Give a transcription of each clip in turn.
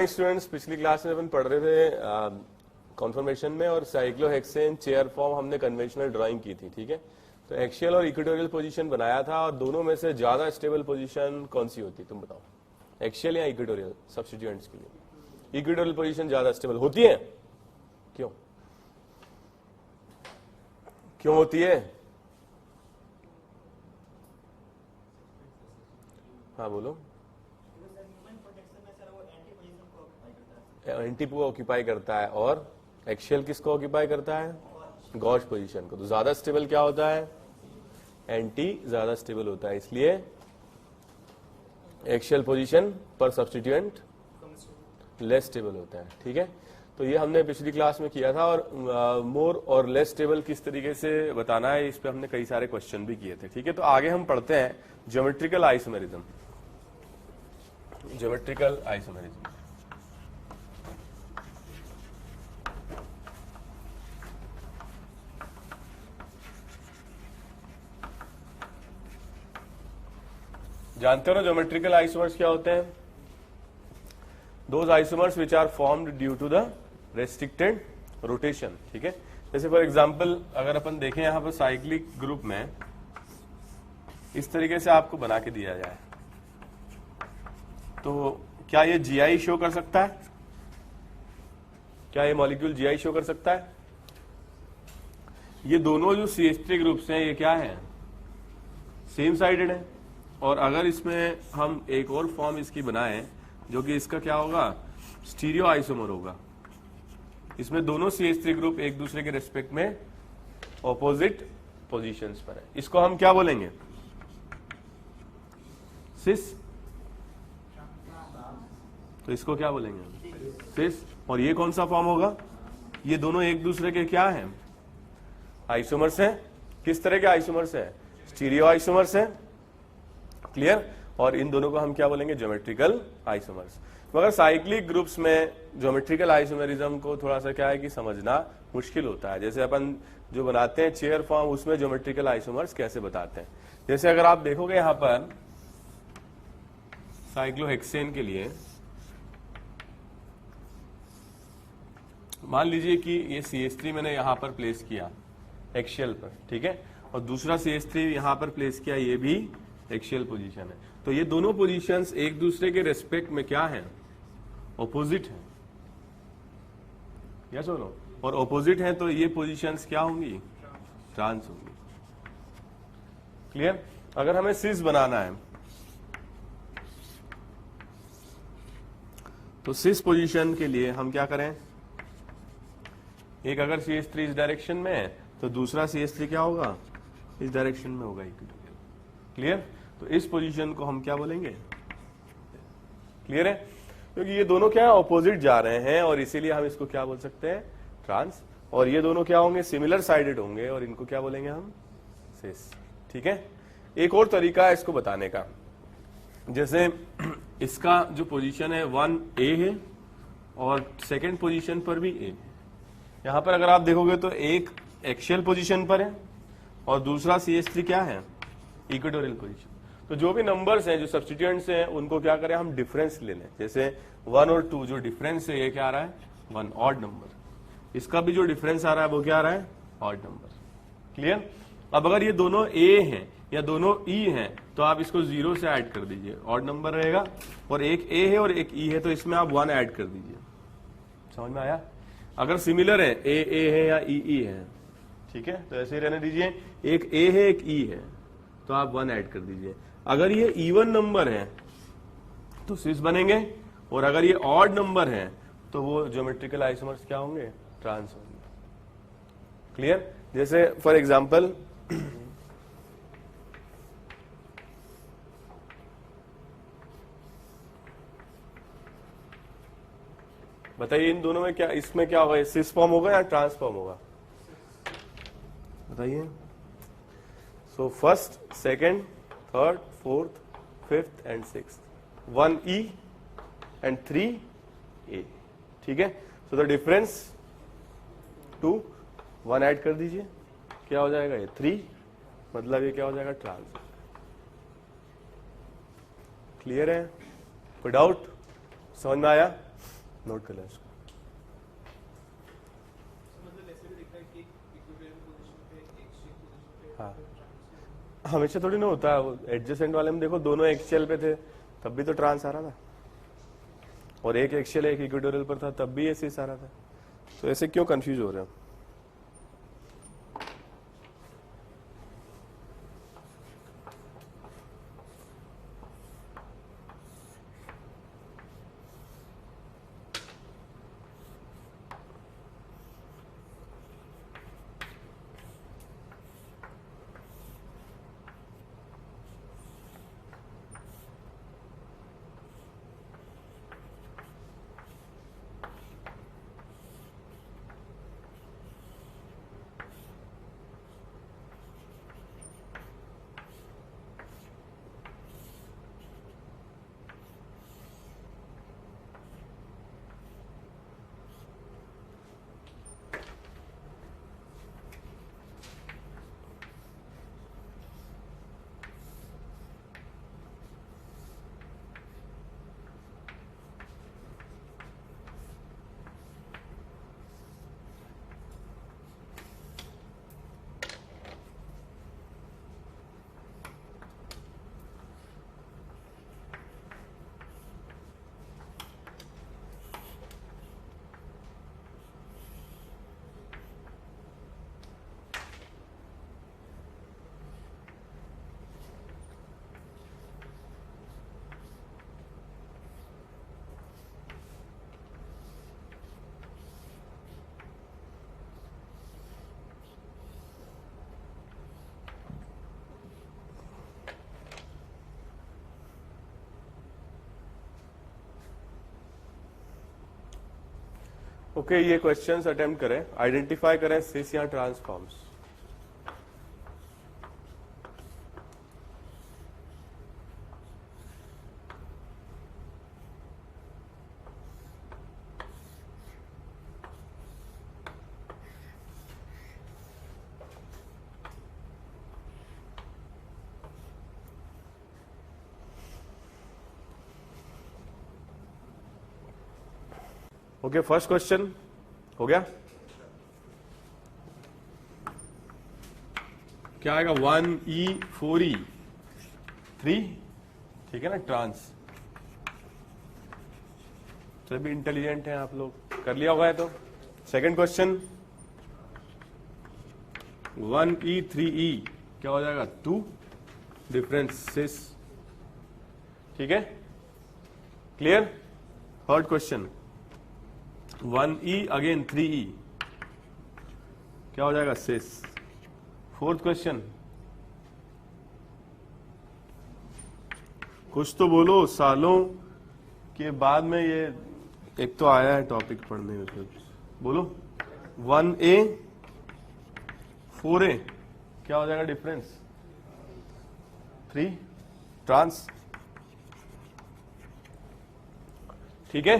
Students, पिछली class में अपन पढ़ रहे थे कॉन्फर्मेशन में, और साइक्लोहेक्सेन चेयर फॉर्म हमने कन्वेंशनल ड्राइंग की थी, ठीक है। तो एक्सियल और इक्वेटोरियल पोजीशन बनाया था, और दोनों में से ज्यादा स्टेबल पोजीशन कौन सी होती है तुम बताओ, एक्सियल या इक्वेटोरियल? सब्स्टिट्यूएंट्स के लिए इक्वेटोरियल पोजीशन ज्यादा स्टेबल होती है। क्यों क्यों होती है? हाँ बोलो। एंटी को ऑक्यूपाई करता है, और एक्सियल किसको ऑक्यूपाई करता है? गॉश पोजीशन को। तो ज्यादा स्टेबल क्या होता है? एंटी ज्यादा स्टेबल होता है, इसलिए एक्सियल पोजीशन पर सब्स्टिट्यूएंट लेस स्टेबल होता है, ठीक है। तो ये हमने पिछली क्लास में किया था, और मोर और लेस स्टेबल किस तरीके से बताना है, इस पे हमने कई सारे क्वेश्चन भी किए थे, ठीक है। तो आगे हम पढ़ते हैं ज्योमेट्रिकल आइसोमेरिज्म। ज्योमेट्रिकल आइसोमेरिज्म जानते हो ना, ज्योमेट्रिकल आइसोमर्स क्या होते हैं? Those isomers which are formed due to the restricted rotation, ठीक है। जैसे फॉर एग्जांपल अगर अपन देखें यहां पर साइक्लिक ग्रुप में इस तरीके से आपको बना के दिया जाए, तो क्या ये जीआई शो कर सकता है? क्या ये मॉलिक्यूल जीआई शो कर सकता है? ये दोनों जो CH3 ग्रुप्स हैं ये क्या है? सेम साइडेड है। और अगर इसमें हम एक और फॉर्म इसकी बनाएं, जो कि इसका क्या होगा? स्टीरियो आइसोमर होगा। इसमें दोनों CH3 ग्रुप एक दूसरे के रेस्पेक्ट में ऑपोजिट पोजीशंस पर है। इसको हम क्या बोलेंगे? सिस। तो इसको क्या बोलेंगे? सिस। और ये कौन सा फॉर्म होगा? ये दोनों एक दूसरे के क्या हैं? आइसोमर्स हैं। किस तरह के आइसोमर्स हैं? स्टीरियो आइसोमर्स हैं। क्लियर? और इन दोनों को हम क्या बोलेंगे? Geometrical isomers. मगर साइक्लिक ग्रुप्स में ज्योमेट्रिकल आइसोमेरिज्म को थोड़ा सा क्या है कि समझना मुश्किल होता है। जैसे अपन जो बनाते हैं चेयर फॉर्म, उसमें ज्योमेट्रिकल आइसोमर्स कैसे बताते हैं। जैसे अगर आप देखोगे यहां पर साइक्लोहेक्सेन के लिए, मान लीजिए कि ये CH3 मैंने यहां पर प्लेस किया एक्सियल पर, ठीक है, और दूसरा CH3 यहां पर प्लेस किया, ये भी एक्सियल पोजीशन है। तो ये दोनों पोजीशंस एक दूसरे के रेस्पेक्ट में क्या है? ऑपोजिट है। यस और नो? और ऑपोजिट है तो ये पोजीशंस क्या होंगी? ट्रांस होंगी। क्लियर? अगर हमें सिस बनाना है तो सिस पोजीशन के लिए हम क्या करें? एक अगर CH3 इस डायरेक्शन में है तो दूसरा CH3 क्या होगा? इस डायरेक्शन में होगा इक्वेटोरियल। क्लियर? तो इस पोजीशन को हम क्या बोलेंगे? क्लियर है? क्योंकि ये दोनों क्या है? ऑपोजिट जा रहे हैं, और इसीलिए हम इसको क्या बोल सकते हैं? ट्रांस। और ये दोनों क्या होंगे? सिमिलर साइडेड होंगे, और इनको क्या बोलेंगे हम? सिस। ठीक है। एक और तरीका है इसको बताने का, जैसे इसका जो पोजीशन है 1A है, और सेकेंड पोजीशन पर भी A है। यहां पर अगर आप देखोगे तो एक एक्सियल पोजीशन पर है और दूसरा CH3 क्या है? Equatorial position. तो जो भी नंबर्स हैं, जो सब्स्टिट्यूएंट्स हैं, उनको क्या करें हम? डिफरेंस ले लें। जैसे 1 और 2 जो डिफरेंस है, ये क्या आ रहा है? 1 ऑड नंबर। इसका भी जो डिफरेंस आ रहा है वो क्या आ रहा है? Odd number. क्लियर? अब अगर ये दोनों A हैं या दोनों E हैं तो आप इसको 0 से ऐड कर दीजिए, ऑड नंबर रहेगा। और एक A है और एक E है तो इसमें आप 1 ऐड कर दीजिए। समझ में आया? अगर सिमिलर है, A है या E है, ठीक है, तो ऐसे ही रहने दीजिए। एक A है एक E है तो आप 1 ऐड कर दीजिए। अगर ये इवन नंबर है तो सिस बनेंगे, और अगर ये ऑड नंबर है तो वो ज्योमेट्रिकल आइसोमर्स क्या होंगे? ट्रांस होंगे। क्लियर? जैसे फॉर एग्जांपल बताइए इन दोनों में क्या, इसमें क्या होगा? सिस फॉर्म होगा या ट्रांसफॉर्म होगा? बताइए। So first, second, third, fourth, fifth and sixth, 1E and 3A। ठीक है। सो द डिफरेंस 2, 1 ऐड कर दीजिए, क्या हो जाएगा? ये 3, मतलब ये क्या हो जाएगा? ट्रांस। क्लियर है? कोई डाउट? समझ में आया? नोट कर लें इसको। हाँ, हमेशा थोड़ी ना होता है, एडजेसेंट वाले में देखो दोनों एक्सियल पे थे तब भी तो ट्रांस आ रहा था, और एक एक्सियल एक इक्वेटोरियल पर था तब भी ऐसे आ रहा था, तो ऐसे क्यों कंफ्यूज हो रहे हो? ओके, ये क्वेश्चंस अटेम्प्ट करें, आइडेंटिफाई करें सिस या ट्रांसफॉर्म्स। ओके, फर्स्ट क्वेश्चन हो गया, क्या आएगा? 1E4E 3, ठीक है ना, ट्रांस। सभी इंटेलिजेंट हैं आप लोग, कर लिया होगा है तो। सेकंड क्वेश्चन 1E3E क्या हो जाएगा? 2 डिफरेंसेस, ठीक है, clear. Third question 1E again 3E क्या हो जाएगा? सिस। फोर्थ क्वेश्चन, कुछ तो बोलो, सालों के बाद में ये एक तो आया है टॉपिक पढ़ने में, बोलो। 1A 4A क्या हो जाएगा डिफरेंस? 3 ट्रांस, ठीक है,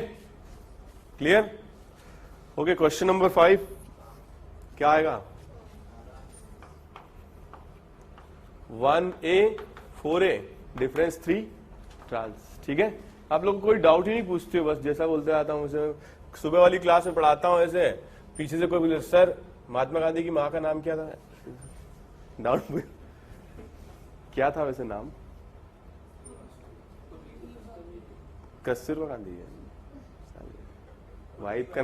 क्लियर। ओके, क्वेश्चन नंबर 5 क्या आएगा? 1A 4A डिफरेंस 3 ट्रांस, ठीक है। आप लोग को कोई डाउट ही नहीं पूछते हो, बस जैसा बोलते आता हूँ उसे। सुबह वाली क्लास में पढ़ाता हूँ ऐसे, पीछे से कोई बोले सर महात्मा गांधी की माँ का नाम क्या था? डाउट क्या था वैसे नाम? कस्तूरबा गांधी है। वाइफ का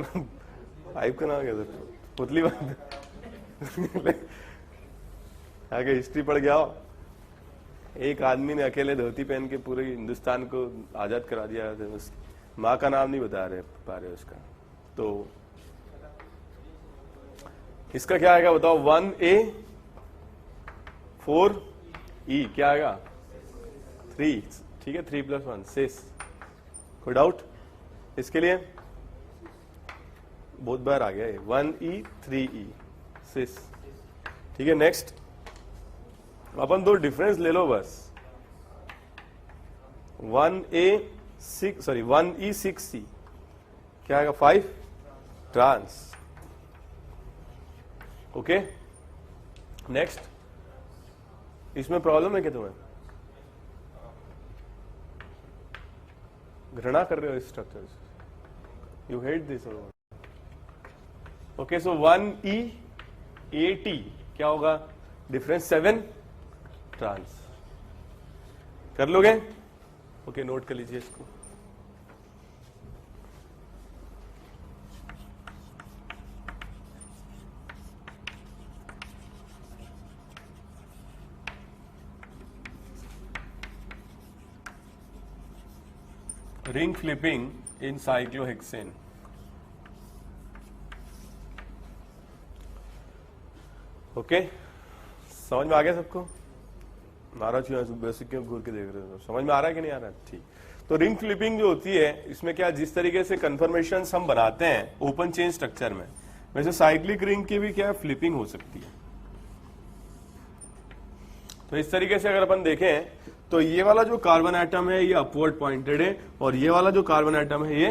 नाम क्या था? पुतली बात। आगे हिस्ट्री पढ़ गया हो, एक आदमी ने अकेले धोती पहन के पूरे हिंदुस्तान को आजाद करा दिया, उस माँ का नाम नहीं बता पा रहे उसका, तो इसका क्या आएगा बताओ? 1A 4E क्या आएगा? 3, ठीक है, 3 + 1 6। कोई डाउट इसके लिए? बहुत बार आ गया है। 1E 3E 6, ठीक है। नेक्स्ट अपन 2 डिफरेंस ले लो बस। 1E 6C क्या आएगा? 5 ट्रांस, ओके। नेक्स्ट, इसमें प्रॉब्लम है क्या तुम्हें? घृणा कर रहे हो इस स्ट्रक्चर से? You hate this or what? Okay, so 1E-AT क्या होगा? Difference 7 trans. कर लोगे? ओके, नोट कर लीजिए इसको। Ring flipping in cyclohexane. Okay, समझ में आ गया सबको? महाराज बेसिक क्यों घूर के देख रहे हो? समझ में आ रहा है कि नहीं आ रहा है? ठीक। तो रिंग फ्लिपिंग जो होती है, इसमें क्या, जिस तरीके से कन्फर्मेशन हम बनाते हैं ओपन चेन स्ट्रक्चर में, वैसे साइक्लिक रिंग की भी क्या फ्लिपिंग हो सकती है। तो इस तरीके से अगर अपन देखें तो ये वाला जो कार्बन एटम है ये अपवर्ड पॉइंटेड है, और ये वाला जो कार्बन एटम है ये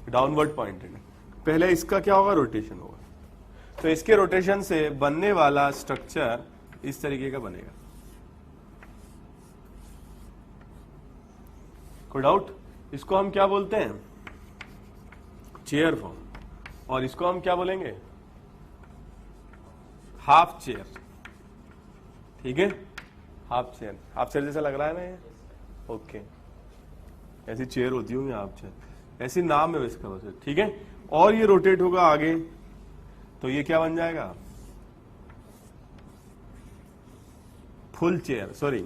डाउनवर्ड पॉइंटेड है। पहले इसका क्या होगा? रोटेशन होगा। तो इसके रोटेशन से बनने वाला स्ट्रक्चर इस तरीके का बनेगा। कोई डाउट? इसको हम क्या बोलते हैं? Chair form. और इसको हम क्या बोलेंगे? Half chair. ठीक है, हाफ चेयर। हाफ चेयर जैसा लग रहा है ना ये? ओके, ऐसी चेयर होती होंगी हाफ चेयर, ऐसी नाम है इसका वैसे। ठीक है, और ये रोटेट होगा आगे, तो ये क्या बन जाएगा? फुल चेयर, सॉरी,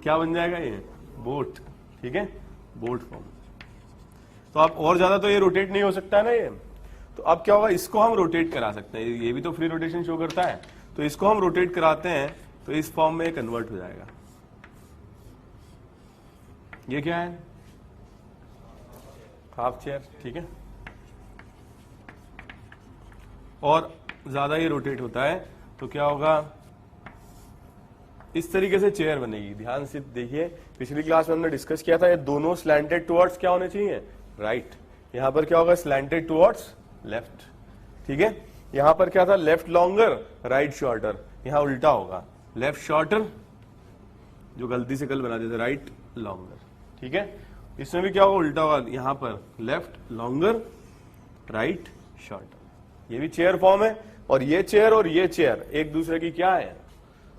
क्या बन जाएगा ये? बोट। ठीक है, बोट फॉर्म। तो अब और ज्यादा तो ये रोटेट नहीं हो सकता ना ये, तो अब क्या होगा? इसको हम रोटेट करा सकते हैं। ये भी तो फ्री रोटेशन शो करता है, तो इसको हम रोटेट कराते हैं तो इस फॉर्म में कन्वर्ट हो जाएगा। ये क्या है? Half chair. ठीक है, और ज्यादा ये रोटेट होता है तो क्या होगा? इस तरीके से चेयर बनेगी। ध्यान से देखिए, पिछली क्लास में हमने डिस्कस किया था, ये दोनों स्लैंटेड टुवर्ड्स क्या होने चाहिए? राइट। यहां पर क्या होगा? Slanted towards left. ठीक है, यहां पर क्या था? Left longer, right shorter. यहां उल्टा होगा, लेफ्ट शॉर्टर, जो गलती से कल बना देते, राइट लॉन्गर। ठीक है, इसमें भी क्या होगा? उल्टा होगा। यहां पर लेफ्ट लॉन्गर, राइट शॉर्टर। ये भी चेयर फॉर्म है, और ये चेयर एक दूसरे की क्या है?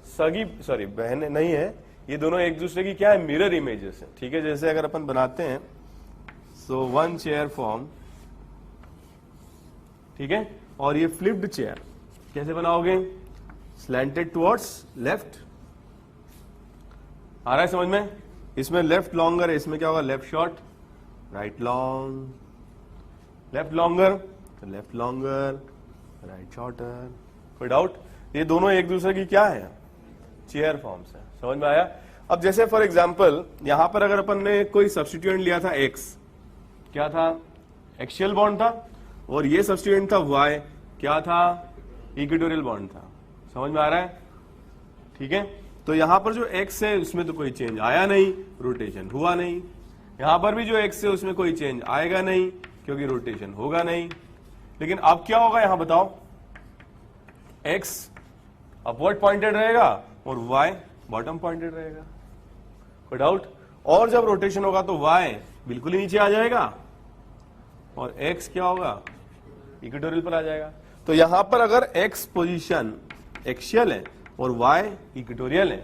सगी, सॉरी बहन नहीं है, ये दोनों एक दूसरे की क्या है? मिरर इमेजेस है। ठीक है, जैसे अगर अपन बनाते हैं, सो वन चेयर फॉर्म। ठीक है, और ये फ्लिप्ड चेयर कैसे बनाओगे? Slanted towards left. आ रहा है समझ में? इसमें लेफ्ट लॉन्गर है, इसमें क्या होगा? Left short, right long, left longer, left longer, right shorter. कोई डाउट? ये दोनों एक दूसरे की क्या है? चेयर फॉर्म्स है। समझ में आया? अब जैसे फॉर एग्जांपल यहां पर अगर अपन ने कोई सब्स्टिट्यूएंट लिया था x, क्या था? एक्सियल बॉन्ड था, और ये सब्स्टिट्यूएंट था y, क्या था? इक्वेटोरियल बॉन्ड था। समझ में आ रहा है? ठीक है, तो यहां पर जो x है उसमें तो कोई चेंज आया नहीं, रोटेशन हुआ नहीं। यहां पर भी जो x है उसमें कोई चेंज आएगा नहीं, क्योंकि रोटेशन होगा नहीं। लेकिन अब क्या होगा यहां बताओ? x अपवर्ड पॉइंटेड रहेगा और y बॉटम पॉइंटेड रहेगा। कोई डाउट? और जब रोटेशन होगा तो y बिल्कुल ही नीचे आ जाएगा, और x क्या होगा? इक्वेटोरियल पर आ जाएगा। तो यहां पर अगर x पोजीशन एक्सियल है और y इक्वेटोरियल है,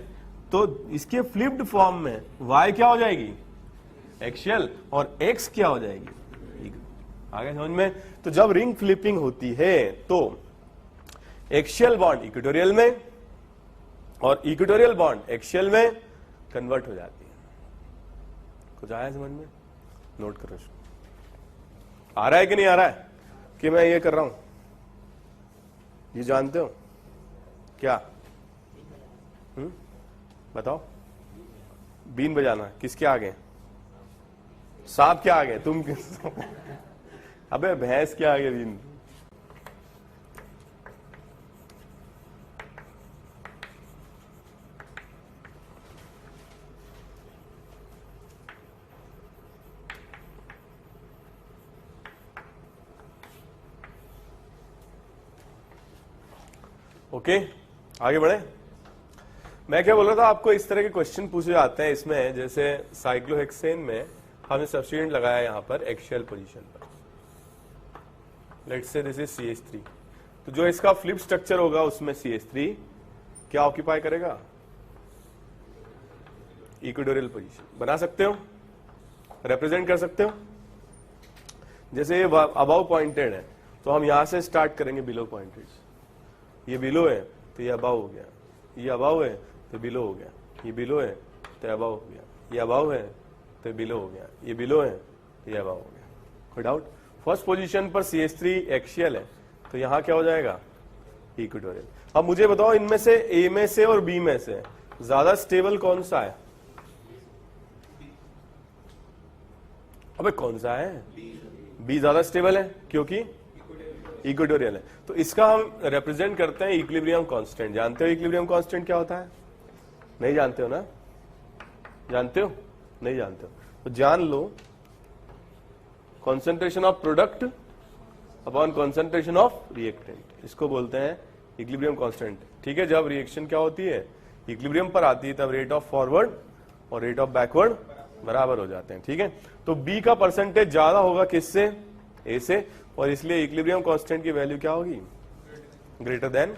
तो इसके फ्लिप्ड फॉर्म में y क्या हो जाएगी? एक्सियल, और x क्या हो जाएगी? आगे समझ में? तो जब रिंग फ्लिपिंग होती है तो एक्सियल बॉन्ड इक्वेटोरियल में और इक्वेटोरियल बॉन्ड एक्सियल में कन्वर्ट हो जाती है। कुछ आया समझ में? नोट करो। आ रहा है कि नहीं आ रहा है कि मैं ये कर रहा हूं? ये जानते हो क्या? बताओ। बीन बजाना किसके आगे? सांप के आगे? तुम किस? अबे भैंस के आगे बीन। ओके, आगे बढ़े। मैं क्या बोल रहा था आपको, इस तरह के क्वेश्चन पूछे जाते हैं इसमें, जैसे साइक्लोहेक्सेन में हमने सब्स्टिट्यूएंट लगाया यहां पर एक्सियल पोजीशन पर। Let's say this is CH3, तो जो इसका फ्लिप स्ट्रक्चर होगा उसमें CH3 क्या ऑक्यूपाई करेगा, इक्वेटोरियल पोजीशन। बना सकते हो, रिप्रेजेंट कर सकते हो। जैसे ये अबाउ पॉइंटेड है तो हम यहां से स्टार्ट करेंगे बिलो पॉइंटेड, ये बिलो है तो ये अबाउ हो गया, ये अबाउ है तो बिलो हो गया, ये बिलो है तो अबाउ हो गया, ये अबाउ है तो बिलो हो गया, ये बिलो है तो ये अबाउ हो गया। कोई डाउट? फर्स्ट पोजीशन पर CH3 एक्सियल है तो यहां क्या हो जाएगा, इक्वेटोरियल। अब मुझे बताओ इनमें से A में से और B में से ज्यादा स्टेबल कौन सा है? अबे कौन सा है? B ज्यादा स्टेबल है क्योंकि इक्वेटोरियल है। तो इसका हम रिप्रेजेंट करते हैं इक्विलिब्रियम कांस्टेंट। जानते हो इक्विलिब्रियम कांस्टेंट क्या होता है? नहीं जानते हो ना? जानते हो? नहीं जानते हो तो जान लो, concentration of product upon concentration of reactant, इसको बोलते हैं इक्विलिब्रियम कांस्टेंट। ठीक है, जब रिएक्शन क्या होती है, इक्विलिब्रियम पर आती है, तब रेट ऑफ फॉरवर्ड और रेट ऑफ बैकवर्ड बराबर हो जाते हैं। ठीक है, तो B का परसेंटेज ज्यादा होगा किससे? A से, और इसलिए इक्विलिब्रियम कांस्टेंट की वैल्यू क्या होगी, ग्रेटर देन।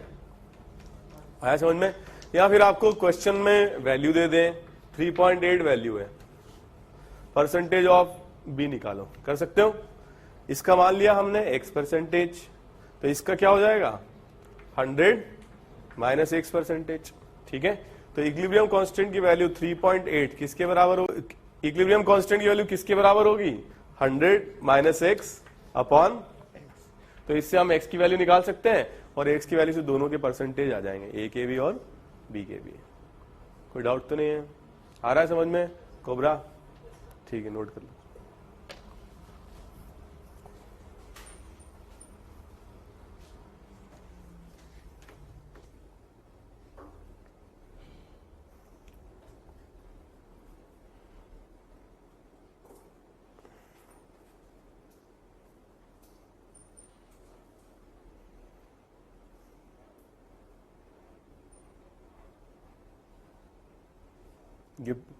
आया समझ में? या फिर आपको क्वेश्चन में वैल्यू दे दें, 3.8 वैल्यू है, परसेंटेज ऑफ B निकालो, कर सकते हो। इसका मान लिया हमने X परसेंटेज, तो इसका क्या हो जाएगा, 100 माइनस X परसेंटेज। ठीक है, तो इक्विलिब्रियम कांस्टेंट की वैल्यू 3.8 किसके बराबर होगी? इक्विलिब्रियम कांस्टेंट की वैल्यू किसके बराबर होगी, 100 माइनस X अपॉन X। तो इससे हम X की वैल्यू निकाल सकते हैं और X की वैल्यू से दोनों के परसेंटेज आ जाएंगे, A के भी और B के भी। कोई डाउट तो नहीं है? आ रहा है समझ में कोबरा? ठीक है, नोट कर लो।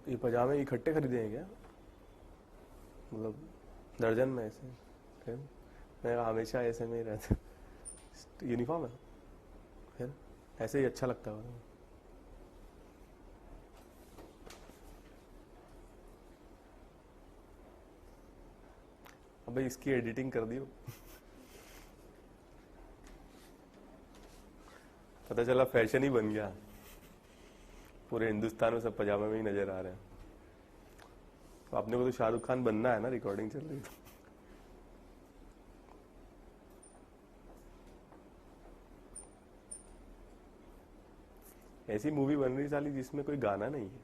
ये पजामे इकट्ठे खरीदे हैं क्या, मतलब दर्जन में ऐसे? फिर मैं हमेशा ऐसे में ही रहता, यूनिफॉर्म है, फिर ऐसे ही अच्छा लगता है। अबे इसकी एडिटिंग कर दियो। पता चला फैशन ही बन गया, पूरे हिंदुस्तान में सब पजामे में ही नजर आ रहे हैं। तो अपने को तो शाहरुख खान बनना है ना, रिकॉर्डिंग चल रही तो। ऐसी मूवी बन रही साली जिसमें कोई गाना नहीं है।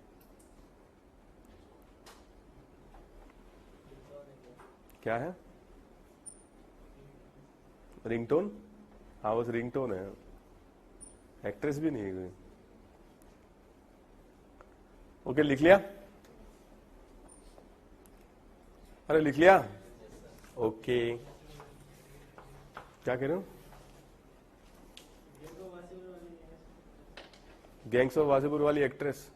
क्या है? रिंगटोन? हाँ बस रिंगटोन है, एक्ट्रेस भी नहीं है कोई। ओके, लिख लिया? अरे लिख लिया? ओके, क्या कह रहे हो? गैंग्स ऑफ वासेपुर वाली एक्ट्रेस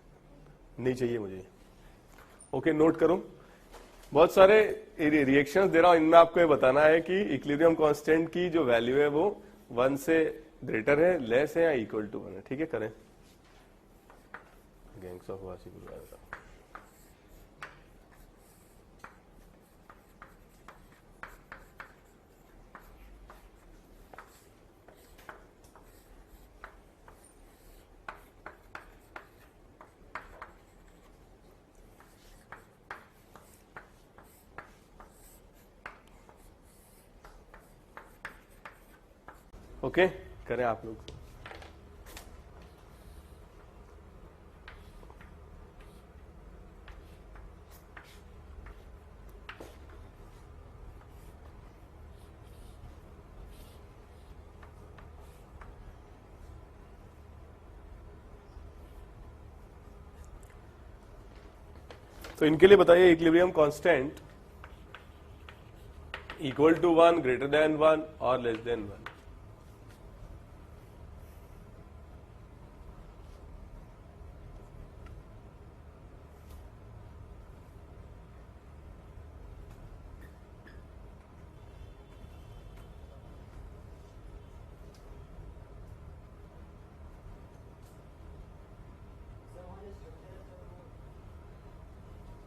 नहीं चाहिए मुझे। ओके, नोट करो। बहुत सारे रिएक्शंस दे रहा हूं, इनमें आपको ये बताना है कि इक्विलिब्रियम कांस्टेंट की जो वैल्यू है वो 1 से ग्रेटर है, लेस है या इक्वल टू 1 है। ठीक है, करें। Gangs of Wasseypur. ओके, करें आप लोग। तो इनके लिए बताइए equilibrium constant equal to 1, greater than 1 और लेस देन 1।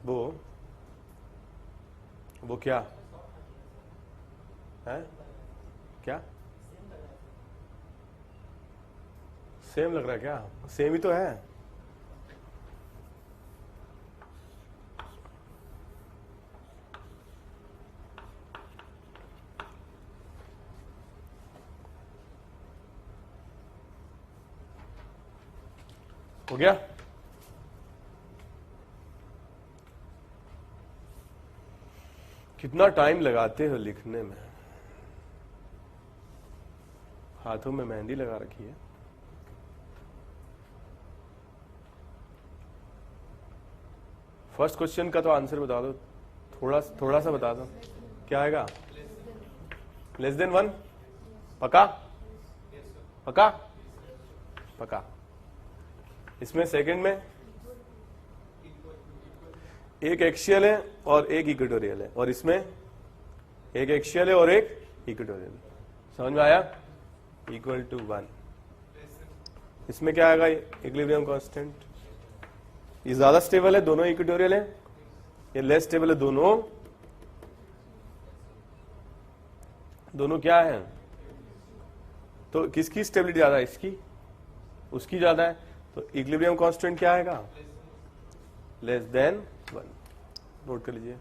वो क्या है? क्या सेम लग रहा है? क्या सेम ही तो है। हो गया? कितना टाइम लगाते हो लिखने में? हाथों में मेहंदी लगा रखी है। फर्स्ट क्वेश्चन का तो आंसर बता दो, थोड़ा सा बता दो। क्या आएगा? Less than 1। पक्का? पक्का? पक्का। इसमें सेकंड में एक एक्सियल है और एक इक्वेटोरियल है, और इसमें एक एक्सियल है और एक इक्वेटोरियल है। समझ में आया? Equal to 1। इसमें क्या आएगा? Equilibrium constant. ये ज्यादा स्टेबल है, दोनों इक्वेटोरियल है। ये लेस स्टेबल है, दोनों क्या है? तो किसकी स्टेबिलिटी ज्यादा है? इसकी, उसकी ज्यादा है। तो इक्विलिब्रियम कांस्टेंट क्या आएगा? Less than 1। नोट कर लीजिए।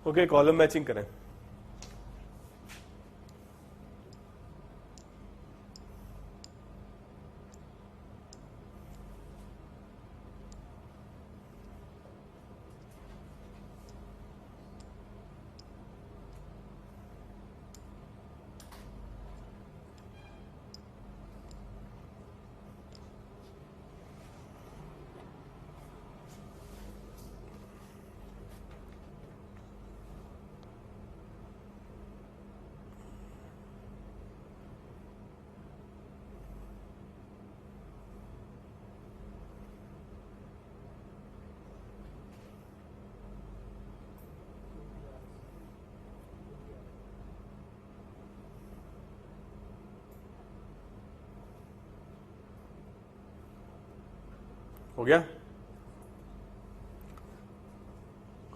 ओके, कॉलम मैचिंग करें। हो गया?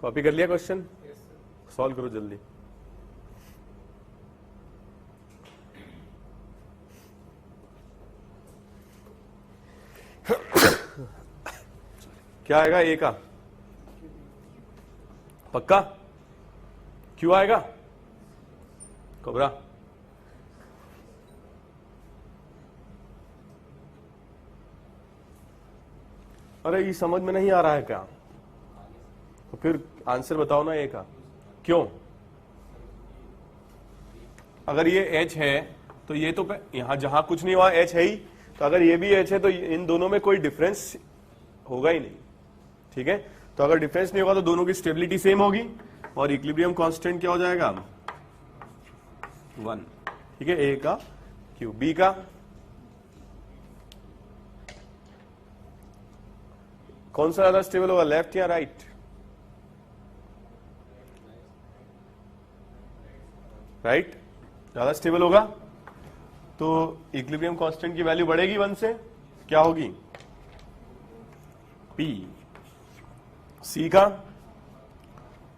कॉपी कर लिया क्वेश्चन? सॉल्व करो जल्दी। क्या आएगा? ए का पक्का? क्यों आएगा? कोबरा? अरे ये समझ में नहीं आ रहा है क्या? तो फिर आंसर बताओ ना ए का। क्यों? अगर ये एच है तो ये तो यहां जहां कुछ नहीं वहां एच है ही, तो अगर ये भी एच है तो इन दोनों में कोई डिफरेंस होगा ही नहीं। ठीक है, तो अगर डिफरेंस नहीं होगा तो दोनों की स्टेबिलिटी सेम होगी और इक्विलिब्रियम कांस्टेंट क्या हो जाएगा? 1। ठीक है, ए का क्यू। बी का कौन सा ज्यादा स्टेबल होगा, लेफ्ट या राइट? राइट ज्यादा स्टेबल होगा, तो इक्विलिब्रियम कांस्टेंट की वैल्यू बढ़ेगी 1 से। क्या होगी? पी। सी का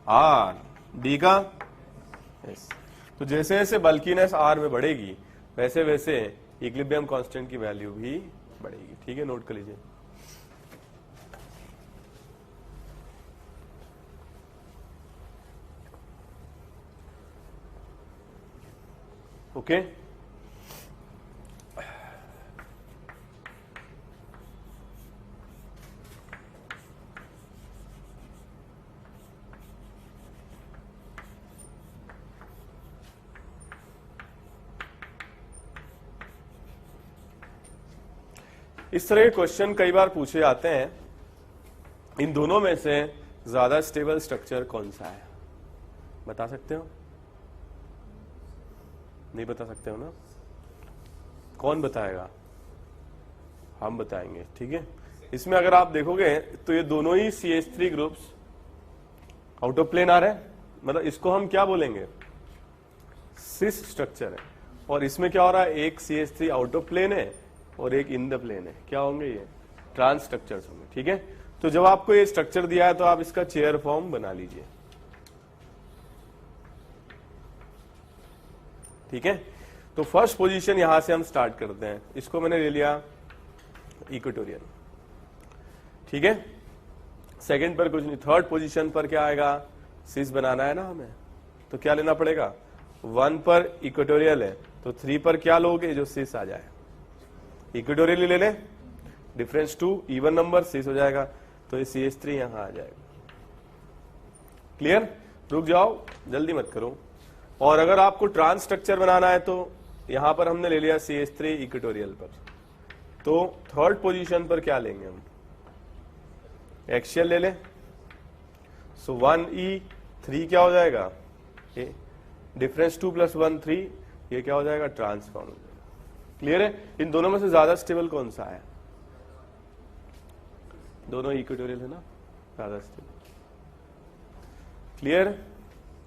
आर। डी का yes. तो जैसे जैसे बल्कीनेस आर में बढ़ेगी वैसे वैसे इक्विलिब्रियम कांस्टेंट की वैल्यू भी बढ़ेगी। ठीक है, नोट कर लीजिए। ओके, इस तरह के क्वेश्चन कई बार पूछे जाते हैं, इन दोनों में से ज्यादा स्टेबल स्ट्रक्चर कौन सा है, बता सकते हो? नहीं बता सकते हो ना? कौन बताएगा? हम बताएंगे। ठीक है, इसमें अगर आप देखोगे तो ये दोनों ही CH3 groups out of plane आ रहे हैं, मतलब इसको हम क्या बोलेंगे? सिस स्ट्रक्चर है। और इसमें क्या हो रहा है? एक CH3 आउट ऑफ प्लेन है और एक इन द प्लेन है। क्या होंगे? ये ट्रांस स्ट्रक्चर्स होंगे। ठीक है, तो जब आपको ये स्ट्रक्चर दिया है तो आप इसका चेयर फॉर्म बना लीजिए। ठीक है, तो फर्स्ट पोजीशन यहां से हम स्टार्ट करते हैं। इसको मैंने ले लिया इक्वेटोरियल। ठीक है, सेकंड पर कुछ नहीं, थर्ड पोजीशन पर क्या आएगा? सिस बनाना है ना हमें, तो क्या लेना पड़ेगा? 1 पर इक्वेटोरियल है तो 3 पर क्या लोगे? जो सिस आ जाए, इक्वेटोरियल ले लें, डिफरेंस 2, इवन नंबर, सिस हो जाएगा, तो ये CH3 यहां आ जाएगा। क्लियर? रुक जाओ, जल्दी मत करो। और अगर आपको ट्रांस स्ट्रक्चर बनाना है तो यहां पर हमने ले लिया CH3 इक्वेटोरियल पर, तो थर्ड पोजीशन पर क्या लेंगे हम? एक्सियल ले लें। सो 1E3 क्या हो जाएगा? डिफरेंस 2 + 1 3, ये क्या हो जाएगा? ट्रांसफॉर्म। क्लियर है? इन दोनों में से ज्यादा स्टेबल कौन सा है? दोनों इक्वेटोरियल है ना, ज्यादा स्टेबल। क्लियर?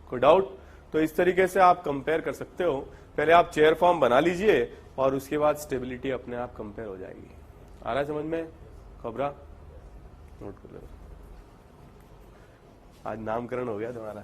कोई डाउट? तो इस तरीके से आप कंपेयर कर सकते हो। पहले आप चेयर फॉर्म बना लीजिए और उसके बाद स्टेबिलिटी अपने आप कंपेयर हो जाएगी। आ रहा है समझ में? खबरा नोट कर लो, आज नामकरण हो गया तुम्हारा।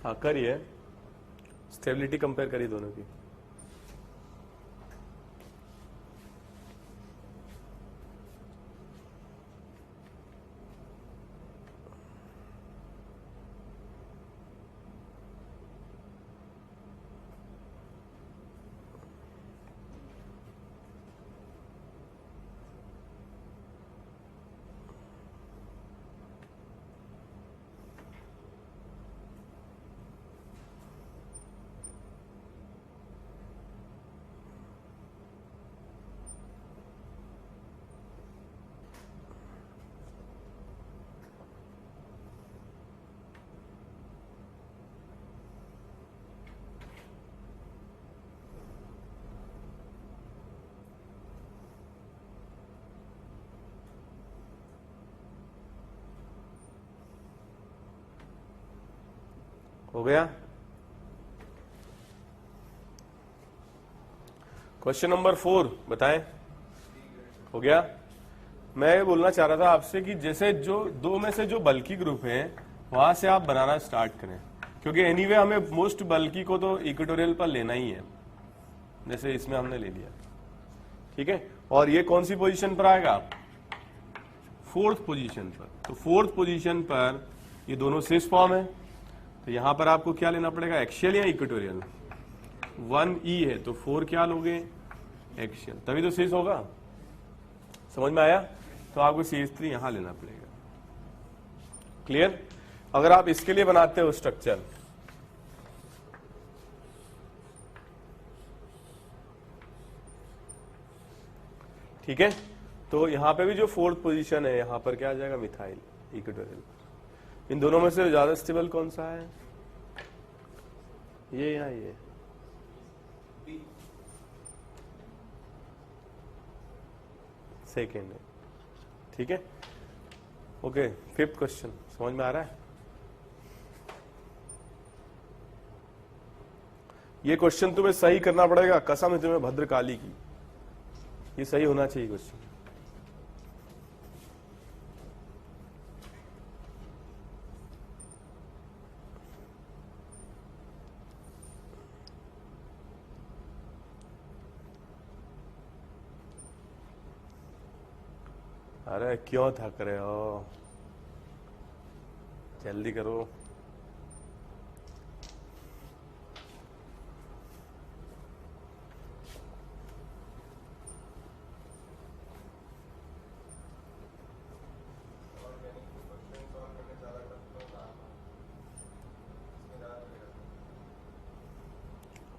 हाँ करिए, स्टेबिलिटी कंपेयर करिए दोनों की। हो गया? क्वेश्चन नंबर 4 बताएं। हो गया? मैं ये बोलना चाह रहा था आपसे कि जैसे जो दो में से जो बल्की ग्रुप है वहां से आप बनाना स्टार्ट करें, क्योंकि एनीवे हमें मोस्ट बल्की को तो इक्वेटोरियल पर लेना ही है, जैसे इसमें हमने ले लिया। ठीक है, और ये कौन सी पोजीशन पर आएगा, फोर्थ पोजीशन पर। तो फोर्थ पोजीशन पर ये दोनों सिस फॉर्म है, तो यहां पर आपको क्या लेना पड़ेगा, एक्शियल या इक्वेटोरियल। 1E है तो 4 क्या लोगे, एक्शियल, तभी तो सिस होगा। समझ में आया? तो आपको CH3 यहां लेना पड़ेगा। क्लियर? अगर आप इसके लिए बनाते हो स्ट्रक्चर, ठीक है, तो यहां पे भी जो फोर्थ पोजीशन है यहां पर क्या आ जाएगा, मिथाइल इक्वेटोरियल। इन दोनों में से ज्यादा स्टेबल कौन सा है, ये या ये, सेकेंड है, ठीक है। ओके, फिफ्थ क्वेश्चन समझ में आ रहा है? ये क्वेश्चन तुम्हें सही करना पड़ेगा, कसम है तुम्हें भद्रकाली की, ये सही होना चाहिए क्वेश्चन। अरे क्यों थक रहे हो, जल्दी करो।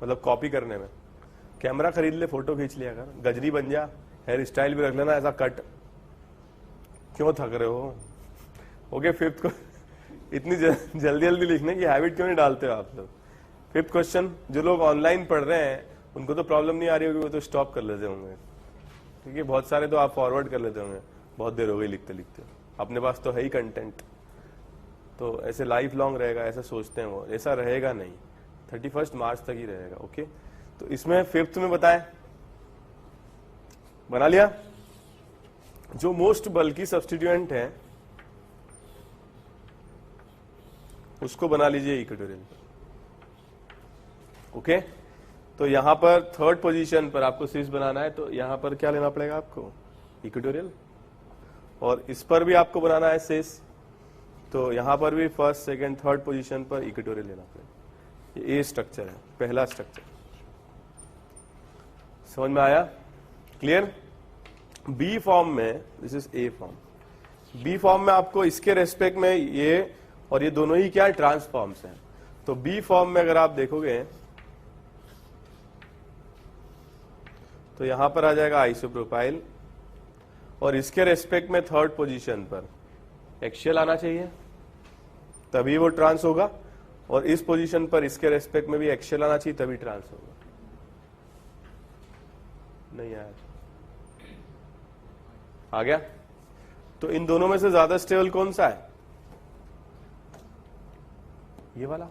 मतलब कॉपी करने में कैमरा खरीद ले, फोटो खींच लिया कर, गजरी बन जा, हेयर स्टाइल भी रख लेना ऐसा कट। क्यों थक रहे हो? ओके, फिफ्थ को इतनी जल्दी जल्दी लिखने की हैबिट क्यों नहीं डालते हो आप लोग? फिफ्थ क्वेश्चन, जो लोग ऑनलाइन पढ़ रहे हैं उनको तो प्रॉब्लम नहीं आ रही होगी, वो तो स्टॉप कर लेते होंगे, ठीक है। बहुत सारे तो आप फॉरवर्ड कर लेते होंगे, बहुत देर हो गई लिखते लिखते, अपने पास तो है ही कंटेंट, तो ऐसे लाइफ लॉन्ग रहेगा ऐसा सोचते हैं वो, ऐसा रहेगा नहीं, 31 मार्च तक ही रहेगा। ओके, तो इसमें फिफ्थ में बताएं, बना लिया? जो मोस्ट बल्की सब्स्टिट्यूएंट है उसको बना लीजिए इक्वेटोरियल। ओके, तो यहां पर थर्ड पोजीशन पर आपको सिस बनाना है, तो यहां पर क्या लेना पड़ेगा आपको, इक्वेटोरियल, और इस पर भी आपको बनाना है सिस, तो यहां पर भी फर्स्ट सेकंड थर्ड पोजीशन पर इक्वेटोरियल लेना पड़ेगा। ये ए स्ट्रक्चर है, पहला स्ट्रक्चर। समझ में आया? क्लियर? बी फॉर्म में, this is A form, B form में आपको इसके रेस्पेक्ट में ये और ये दोनों ही क्या है, ट्रांसफॉर्म्स हैं। तो बी फॉर्म में अगर आप देखोगे तो यहां पर आ जाएगा आइसोप्रोपाइल, और इसके रेस्पेक्ट में थर्ड पोजीशन पर एक्शियल आना चाहिए, तभी वो ट्रांस होगा, और इस पोजीशन पर इसके रेस्पेक्ट में भी एक्शियल आना चाहिए, तभी ट्रांस होगा। नहीं आया? आ गया? तो इन दोनों में से ज्यादा स्टेबल कौन सा है, ये वाला,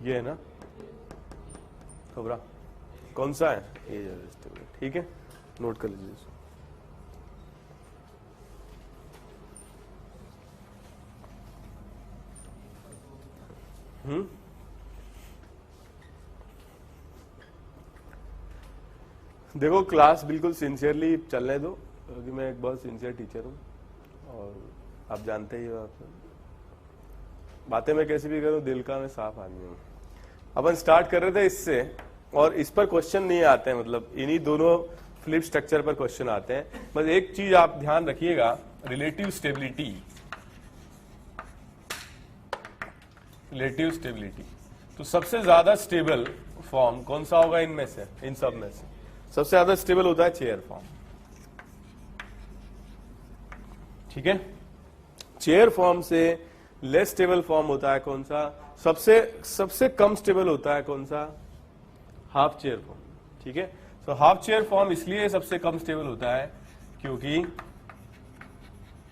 ये है ना, खबरा कौन सा है, ये ज्यादा स्टेबल, ठीक है, नोट कर लीजिए इसको। देखो, क्लास बिल्कुल सिंसियरली चलने दो, क्योंकि मैं एक बहुत सिंसियर टीचर हूँ, और आप जानते ही हो, आप बातें मैं कैसी भी करूँ, दिल का मैं साफ आदमी हूँ। अपन स्टार्ट कर रहे थे इससे, और इस पर क्वेश्चन नहीं आते हैं, मतलब इन्हीं दोनों फ्लिप स्ट्रक्चर पर क्वेश्चन आते हैं। बस एक चीज आप ध्यान रखिएगा, रिलेटिव स्टेबिलिटी, रिलेटिव स्टेबिलिटी। तो सबसे ज्यादा स्टेबल फॉर्म कौन सा होगा इनमें से, इन सब में से सबसे ज्यादा स्टेबल होता है चेयर फॉर्म, ठीक है। चेयर फॉर्म से लेस स्टेबल फॉर्म होता है कौन सा, सबसे कम स्टेबल होता है कौन सा, हाफ चेयर फॉर्म, ठीक है। तो हाफ चेयर फॉर्म इसलिए सबसे कम स्टेबल होता है क्योंकि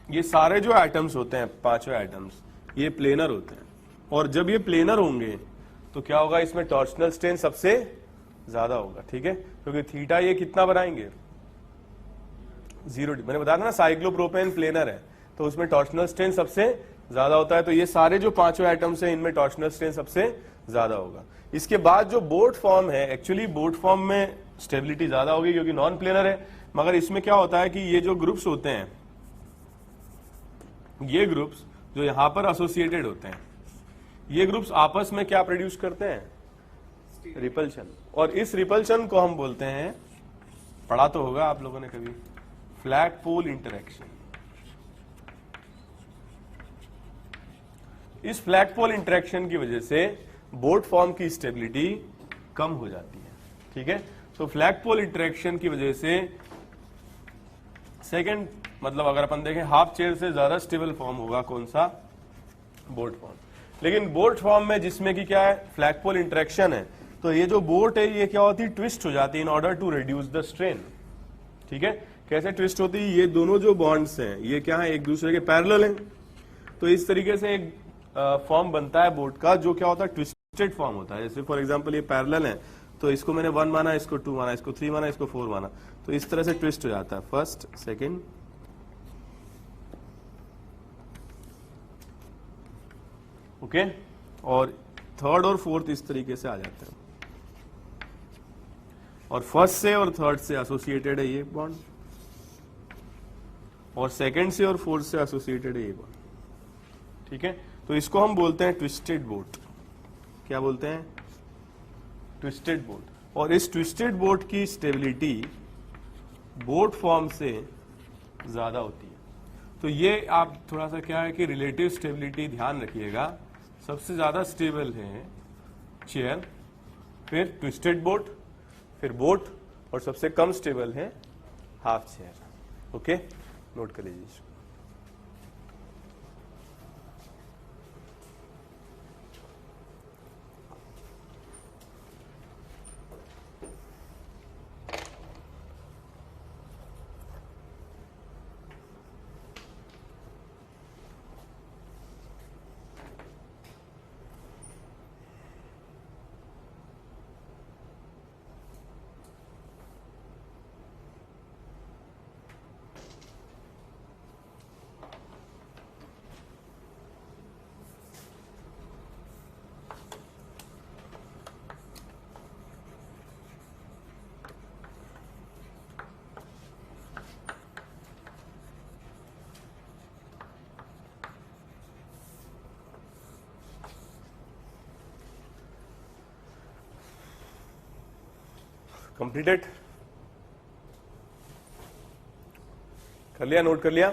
ये सारे जो एटम्स होते हैं, पांचों एटम्स, ये प्लेनर होते हैं, और जब ये प्लेनर होंगे तो क्या होगा, इसमें टॉर्शनल स्ट्रेन सबसे ज्यादा होगा, ठीक है, क्योंकि थीटा ये कितना बनाएंगे, 0 मैंने बताया था ना, साइक्लोप्रोपेन प्लेनर है, तो उसमें टॉर्शनल स्ट्रेन सबसे ज्यादा होता है। तो ये सारे जो पांचों एटम्स हैं, इनमें टॉर्शनल स्ट्रेन सबसे ज्यादा होगा। इसके बाद जो बोट फॉर्म है, एक्चुअली बोट फॉर्म में स्टेबिलिटी ज्यादा होगी क्योंकि नॉन प्लेनर है, मगर इसमें क्या होता है कि ये जो ग्रुप्स होते हैं, ये ग्रुप्स जो यहां पर एसोसिएटेड होते हैं, ये ग्रुप्स आपस में क्या प्रोड्यूस करते हैं? रिपल्शन। और इस रिपल्शन को हम बोलते हैं, पढ़ा तो होगा आप लोगों ने कभी, फ्लैगपोल इंटरेक्शन। इस फ्लैगपोल इंटरेक्शन की वजह से बोट फॉर्म की स्टेबिलिटी कम हो जाती है। ठीक है, तो फ्लैगपोल इंटरेक्शन की वजह से सेकंड, मतलब अगर अपन देखें हाफ चेयर से ज्यादा स्टेबल फॉर्म होगा कौन सा? Boat form. लेकिन बोट फॉर्म में जिसमें कि क्या है, फ्लैगपोल इंटरेक्शन है, तो ये जो बोट है ये क्या होती है? ट्विस्ट हो जाती है in order to reduce the strain. ठीक है, कैसे ट्विस्ट होती है? ये दोनों जो बॉन्ड्स हैं ये क्या है? एक दूसरे के पैरेलल हैं। तो इस तरीके से एक फॉर्म बनता है बोट का जो क्या होता है? ट्विस्टेड फॉर्म होता है। जैसे फॉर एग्जांपल ये पैरेलल है, तो इसको मैंने 1 माना, इसको 2 माना, इसको 3 माना, इसको 4 माना, तो इस तरह से ट्विस्ट हो जाता है, फर्स्ट सेकंड ओके, और थर्ड और फोर्थ इस तरीके से आ जाते हैं। और फर्स्ट से और थर्ड से एसोसिएटेड है ये बॉन्ड, और सेकंड से और फोर्थ से एसोसिएटेड है ये बॉन्ड। ठीक है, तो इसको हम बोलते हैं ट्विस्टेड बोट। क्या बोलते हैं? Twisted boat. और इस ट्विस्टेड बोट की स्टेबिलिटी बोट फॉर्म से ज्यादा होती है। तो ये आप थोड़ा सा क्या है कि रिलेटिव स्टेबिलिटी ध्यान रखिएगा। सबसे ज्यादा स्टेबल है चेयर, फिर ट्विस्टेड बोट, फिर बोट, और सबसे कम स्टेबल है हाफ चेयर। ओके, नोट कर लीजिए इसको। कंप्लीटेड? कर लिया, नोट कर लिया?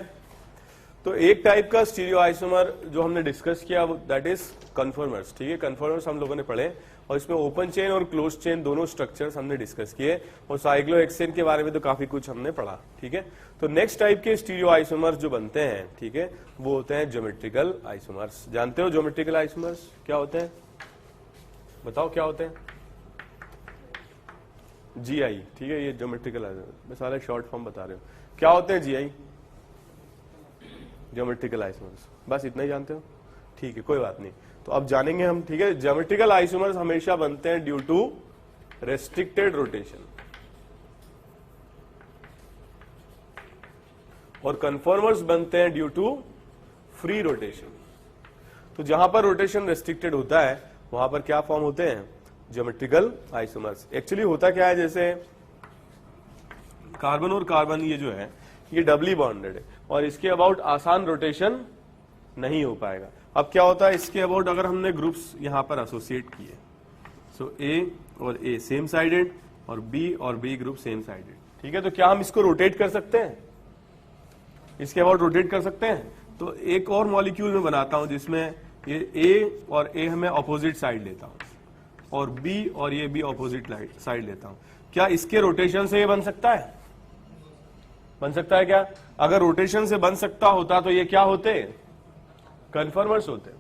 तो एक टाइप का स्टीरियो आइसोमर जो हमने डिस्कस किया दैट इज कन्फर्मर्स। ठीक है, कन्फर्मर्स हम लोगों ने पढ़े, और इसमें ओपन चेन और क्लोज चेन दोनों स्ट्रक्चर्स हमने डिस्कस किए, और साइक्लोहेक्सेन के बारे में तो काफी कुछ हमने पढ़ा। ठीक है, तो नेक्स्ट टाइप के स्टीरियो आइसोमर्स जो बनते हैं, ठीक है, वो होते हैं ज्योमेट्रिकल आइसोमर्स। जानते हो ज्योमेट्रिकल आइसोमर्स क्या होते हैं? बताओ क्या होते हैं? जीआई। ठीक है, ये ज्योमेट्रिकल आइसोमर, मैं सारे शॉर्ट फॉर्म बता रहे हो। क्या होते हैं जीआई? Geometrical isomers. बस इतना ही जानते हो? ठीक है, कोई बात नहीं, तो अब जानेंगे हम। ठीक है, ज्योमेट्रिकल आइसोमर्स हमेशा बनते हैं ड्यू टू रेस्ट्रिक्टेड रोटेशन, और कन्फर्मर्स बनते हैं ड्यू टू फ्री रोटेशन। तो जहां पर रोटेशन रेस्ट्रिक्टेड होता है वहां पर क्या फॉर्म होते हैं? Geometrical isomers. एक्चुअली होता क्या है, जैसे कार्बन और कार्बन ये जो है ये डबली बॉन्डेड है, और इसके अबाउट आसान रोटेशन नहीं हो पाएगा। अब क्या होता है, इसके अबाउट अगर हमने ग्रुप्स यहां पर एसोसिएट किए, सो ए और ए सेम साइडेड, और बी और बी ग्रुप सेम साइडेड। ठीक है, तो क्या हम इसको रोटेट कर सकते हैं? इसके अबाउट रोटेट कर सकते हैं? तो एक और मॉलिक्यूल में बनाता हूं जिसमें ये ए और ए मैं ऑपोजिट साइड लेता हूं, और बी और ये बी ऑपोजिट साइड लेता हूं। क्या इसके रोटेशन से ये बन सकता है? बन सकता है क्या? अगर रोटेशन से बन सकता होता तो ये क्या होते? कन्फर्मर्स होते।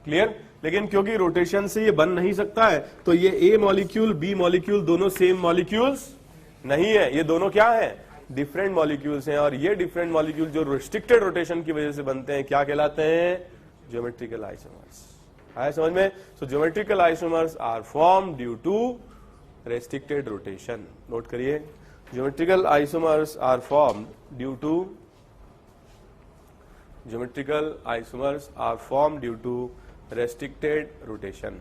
क्लियर? लेकिन क्योंकि रोटेशन से ये बन नहीं सकता है, तो ये ए मॉलिक्यूल बी मॉलिक्यूल दोनों सेम मॉलिक्यूल्स नहीं है, ये दोनों क्या है? डिफरेंट मॉलिक्यूल्स हैं। और ये डिफरेंट मॉलिक्यूल जो रिस्ट्रिक्टेड रोटेशन की वजह से बनते हैं क्या कहलाते हैं? Geometrical isomers. आया समझ में? So geometrical isomers are form due to restricted rotation. Note करिए, geometrical isomers are formed due to restricted rotation।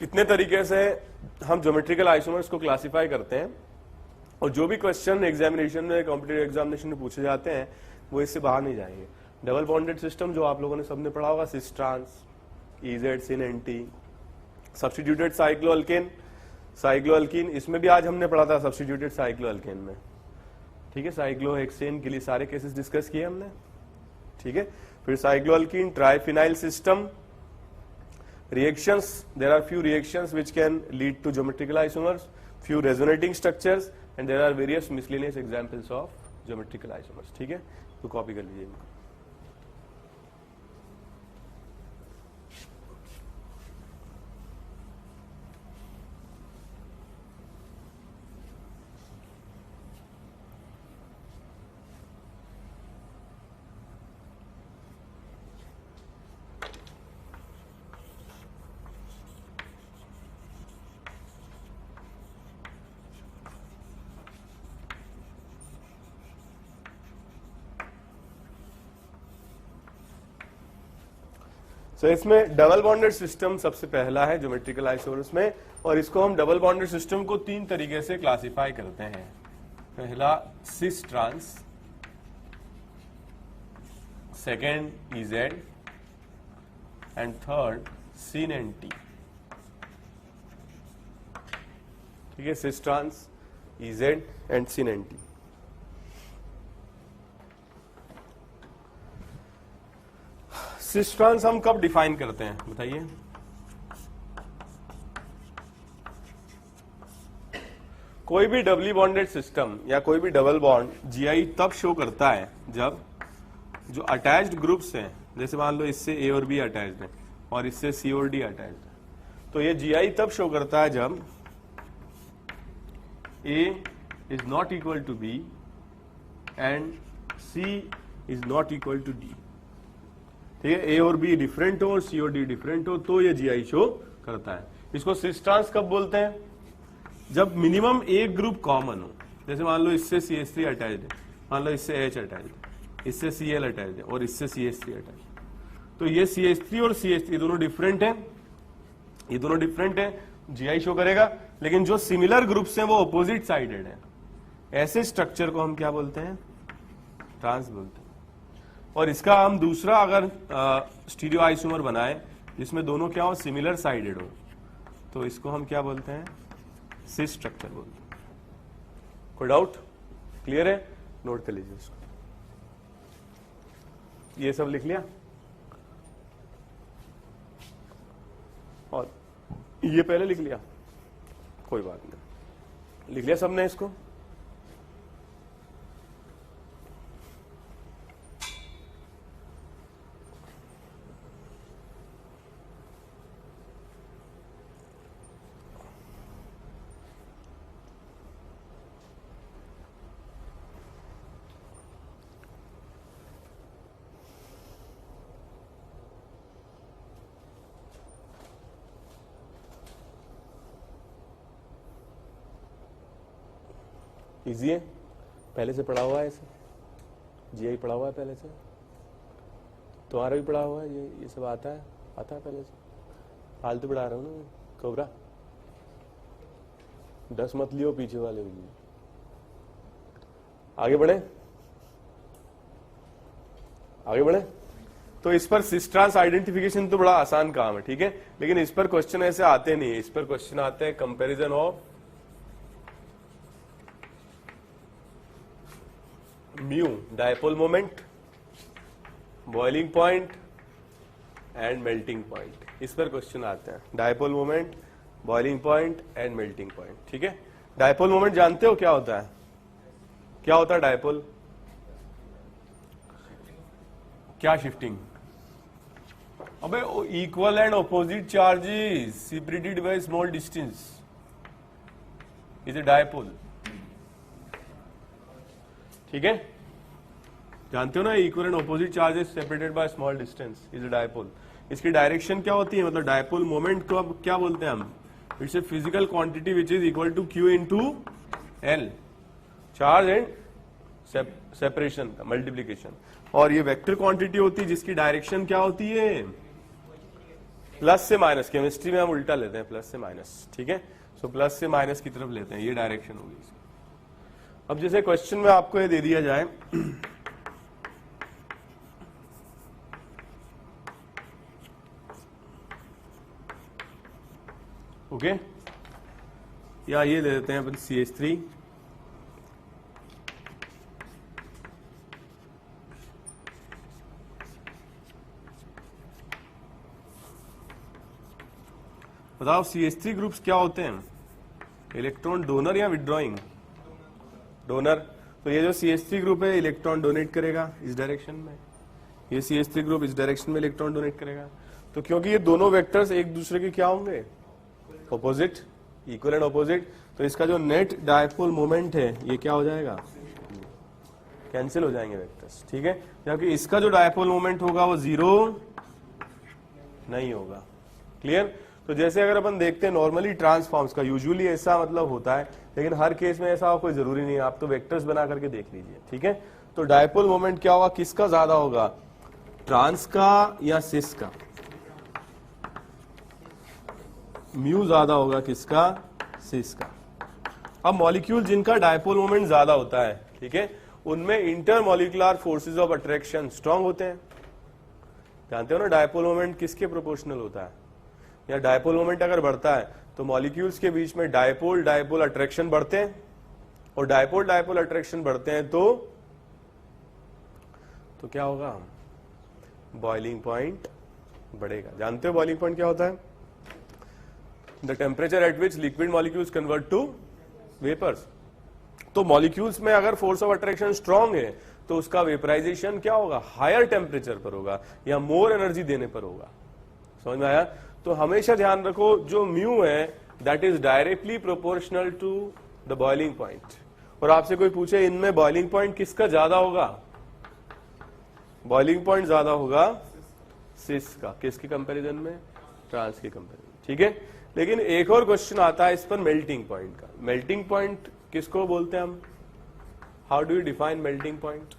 इतने तरीके से हम ज्योमेट्रिकल आइसोमर्स को क्लासिफाई करते हैं, और जो भी क्वेश्चन एग्जामिनेशन में, कॉम्पिटिटिव एग्जामिनेशन में पूछे जाते हैं वो इससे बाहर नहीं जाएंगे। डबल बॉन्डेड सिस्टम जो आप लोगों ने सबने पढ़ा होगा, सिस ट्रांस, EZ, सिन, NT, सब्स्टिट्यूटेड साइक्लोअल्केन, साइक्लोअल्कीन, इसमें भी आज हमने पढ़ा था सब्स्टिट्यूटेड साइक्लोअल्केन में, ठीक है। साइक्लोहेक्सेन के लिए सारे केसेस डिस्कस किए हमने, ठीक है। फिर cycloalkene, triphenyl system, reactions, there are few reactions which can lead to geometrical isomers, few resonating structures, and there are various miscellaneous examples of geometrical isomers, ठीक है। तो कॉपी कर लीजिए इनको। तो इसमें डबल बॉन्डेड सिस्टम सबसे पहला है ज्योमेट्रिकल आइसोमर्स में, और इसको हम डबल बॉन्डेड सिस्टम को 3 तरीके से क्लासिफाई करते हैं। पहला cis trans, second EZ, and third syn NT, ठीक है। Cis trans, EZ and syn NT। Cis trans हम कब डिफाइन करते हैं बताइए? कोई भी डबली बॉन्डेड सिस्टम या कोई भी डबल बॉन्ड GI तब शो करता है जब जो अटैच्ड ग्रुप्स हैं, जैसे मान लो इससे A और B अटैच्ड है और इससे C और D अटैच्ड है, तो ये GI तब शो करता है जब A is not equal to B and C is not equal to D, ठीक है। A और B डिफरेंट हो और C और D डिफरेंट हो तो ये GI शो करता है। इसको सिस ट्रांस कब बोलते हैं? जब मिनिमम एक ग्रुप कॉमन हो, जैसे मान लो इससे CH3 अटैच्ड है, मान लो इससे H अटैच्ड है, इससे Cl अटैच्ड है और इससे CH3 अटैच्ड है, तो ये CH3 और CH3 दोनों डिफरेंट है, ये दोनों डिफरेंट है, GI शो करेगा। लेकिन जो सिमिलर ग्रुप्स हैं वो अपोजिट साइडेड है, ऐसे स्ट्रक्चर को हम क्या बोलते हैं? ट्रांस बोलते हैं। और इसका हम दूसरा अगर स्टीरियो आइसोमर बनाए जिसमें दोनों क्या हो? सिमिलर साइडेड हो, तो इसको हम क्या बोलते हैं? सिस स्ट्रक्चर बोलते हैं। कोई डाउट? क्लियर है? नोट कर लीजिए इसको। ये सब लिख लिया, और ये पहले लिख लिया, कोई बात नहीं, लिख लिया सबने इसको। इजी है, पहले से पढ़ा हुआ है, इसे GI पढ़ा हुआ है पहले से, तुम्हारा भी पढ़ा हुआ है, ये सब आता है पहले से। फालतू पढ़ा रहा हूँ ना कोबरा, 10 मत लियो पीछे वाले भी। आगे बढ़े। तो इस पर सिस ट्रांस आइडेंटिफिकेशन तो बड़ा आसान काम है, ठीक है, लेकिन इस पर क्वेश्चन ऐसे आते नहीं है। इस पर क्वेश्चन आते हैं comparison of mu, dipole moment, boiling point and melting point. इस पर क्वेश्चन आते हैं, dipole moment, boiling point and melting point, ठीक है। डायपोल मोमेंट जानते हो क्या होता है? क्या होता है डायपोल? क्या शिफ्टिंग? अबे equal and opposite charges separated by small distance is a dipole, ठीक है। जानते हो ना, equal and opposite charges separated by small distance is a dipole. इसकी डायरेक्शन क्या होती है? मतलब डायपोल मोमेंट को अब क्या बोलते हैं हम? It's a physical quantity which is equal to Q into L, charge and separation का मल्टीप्लीकेशन। और ये वेक्टर क्वांटिटी होती है जिसकी डायरेक्शन क्या होती है? प्लस से माइनस, केमिस्ट्री में हम उल्टा लेते हैं, प्लस से माइनस, ठीक है। सो प्लस से माइनस की तरफ लेते हैं, ये डायरेक्शन होगी इसकी। अब जैसे क्वेश्चन में आपको ये दे दिया जाए ओके, या ये ले लेते हैं अपन CH3, बताओ CH3 ग्रुप्स क्या होते हैं, इलेक्ट्रॉन डोनर या विड्रॉइंग? डोनर। तो ये जो CH3 ग्रुप है इलेक्ट्रॉन डोनेट करेगा इस डायरेक्शन में, ये CH3 ग्रुप इस डायरेक्शन में इलेक्ट्रॉन डोनेट करेगा। तो क्योंकि ये दोनों वेक्टर्स एक दूसरे के क्या होंगे, ऑपोजिट, इक्वल एंड ऑपोजिट, तो इसका जो नेट डायपोल मोमेंट है ये क्या हो जाएगा, कैंसिल हो जाएंगे वेक्टर्स, ठीक है। क्योंकि इसका जो डायपोल मोमेंट होगा वो 0 नहीं होगा। क्लियर? तो जैसे अगर अपन देखते हैं नॉर्मली ट्रांसफॉर्म्स का यूजुअली ऐसा मतलब होता है, लेकिन हर केस में ऐसा कोई जरूरी नहीं है, आप तो वेक्टर्स बना करके देख लीजिए, ठीक है। तो डायपोल मोमेंट क्या होगा, किसका ज्यादा होगा, ट्रांस का या सिस का? म्यू ज्यादा होगा किसका, सिस का। अब मॉलिक्यूल जिनका डायपोल मोमेंट ज्यादा होता है, ठीक है, उनमें intermolecular forces of attraction strong होते हैं। जानते हो ना डायपोल मोमेंट किसके प्रोपोर्शनल होता है, या डायपोल मोमेंट अगर बढ़ता है तो मॉलिक्यूल्स के बीच में डायपोल डायपोल अट्रैक्शन बढ़ते हैं, और डायपोल डायपोल अट्रैक्शन बढ़ते हैं तो क्या होगा, बॉइलिंग पॉइंट बढ़ेगा। जानते हो बॉइलिंग पॉइंट क्या होता है, the temperature at which liquid molecules convert to vapours. तो मॉलिक्यूल्स में अगर फोर्स ऑफ अट्रैक्शन स्ट्रांग है तो उसका वेपराइजेशन क्या होगा, हायर टेम्परेचर पर होगा या मोर एनर्जी देने पर होगा। समझ में आया? तो हमेशा ध्यान रखो जो म्यू है that is directly proportional to the boiling point. और आपसे कोई पूछे इनमें बॉइलिंग पॉइंट किसका ज्यादा होगा, बॉइलिंग पॉइंट ज्यादा होगा सिस का। किसके कंपैरिजन में, ट्रांस के कंपैरिजन, ठीक है। लेकिन एक और क्वेश्चन आता है इस पर मेल्टिंग पॉइंट का। मेल्टिंग पॉइंट किसको बोलते हैं हम, how do you define melting point?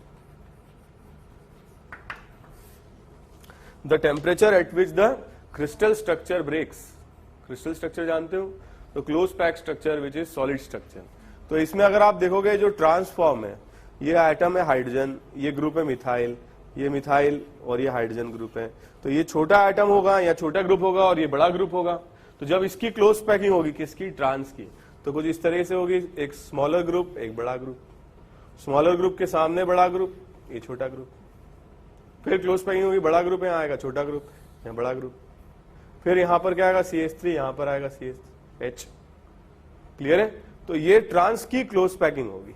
The temperature at which the crystal structure breaks. Crystal structure जानते हो, तो close pack structure which is solid structure. तो इसमें अगर आप देखोगे जो ट्रांसफॉर्म है, ये एटम है हाइड्रोजन, ये ग्रुप है मिथाइल, ये मिथाइल और ये हाइड्रोजन ग्रुप है। तो ये छोटा एटम होगा या छोटा ग्रुप होगा और ये बड़ा ग्रुप होगा। तो जब इसकी क्लोज पैकिंग होगी किसकी, ट्रांस की, तो कुछ इस तरह से होगी, एक स्मॉलर ग्रुप एक बड़ा ग्रुप, स्मॉलर ग्रुप के सामने बड़ा ग्रुप, ये छोटा ग्रुप, फिर क्लोज पैकिंग होगी, बड़ा ग्रुप यहाँ आएगा, छोटा ग्रुप यहाँ बड़ा ग्रुप, फिर यहां पर क्या आएगा CH3, यहां पर आएगा CH। क्लियर है? तो ये ट्रांस की क्लोज पैकिंग होगी।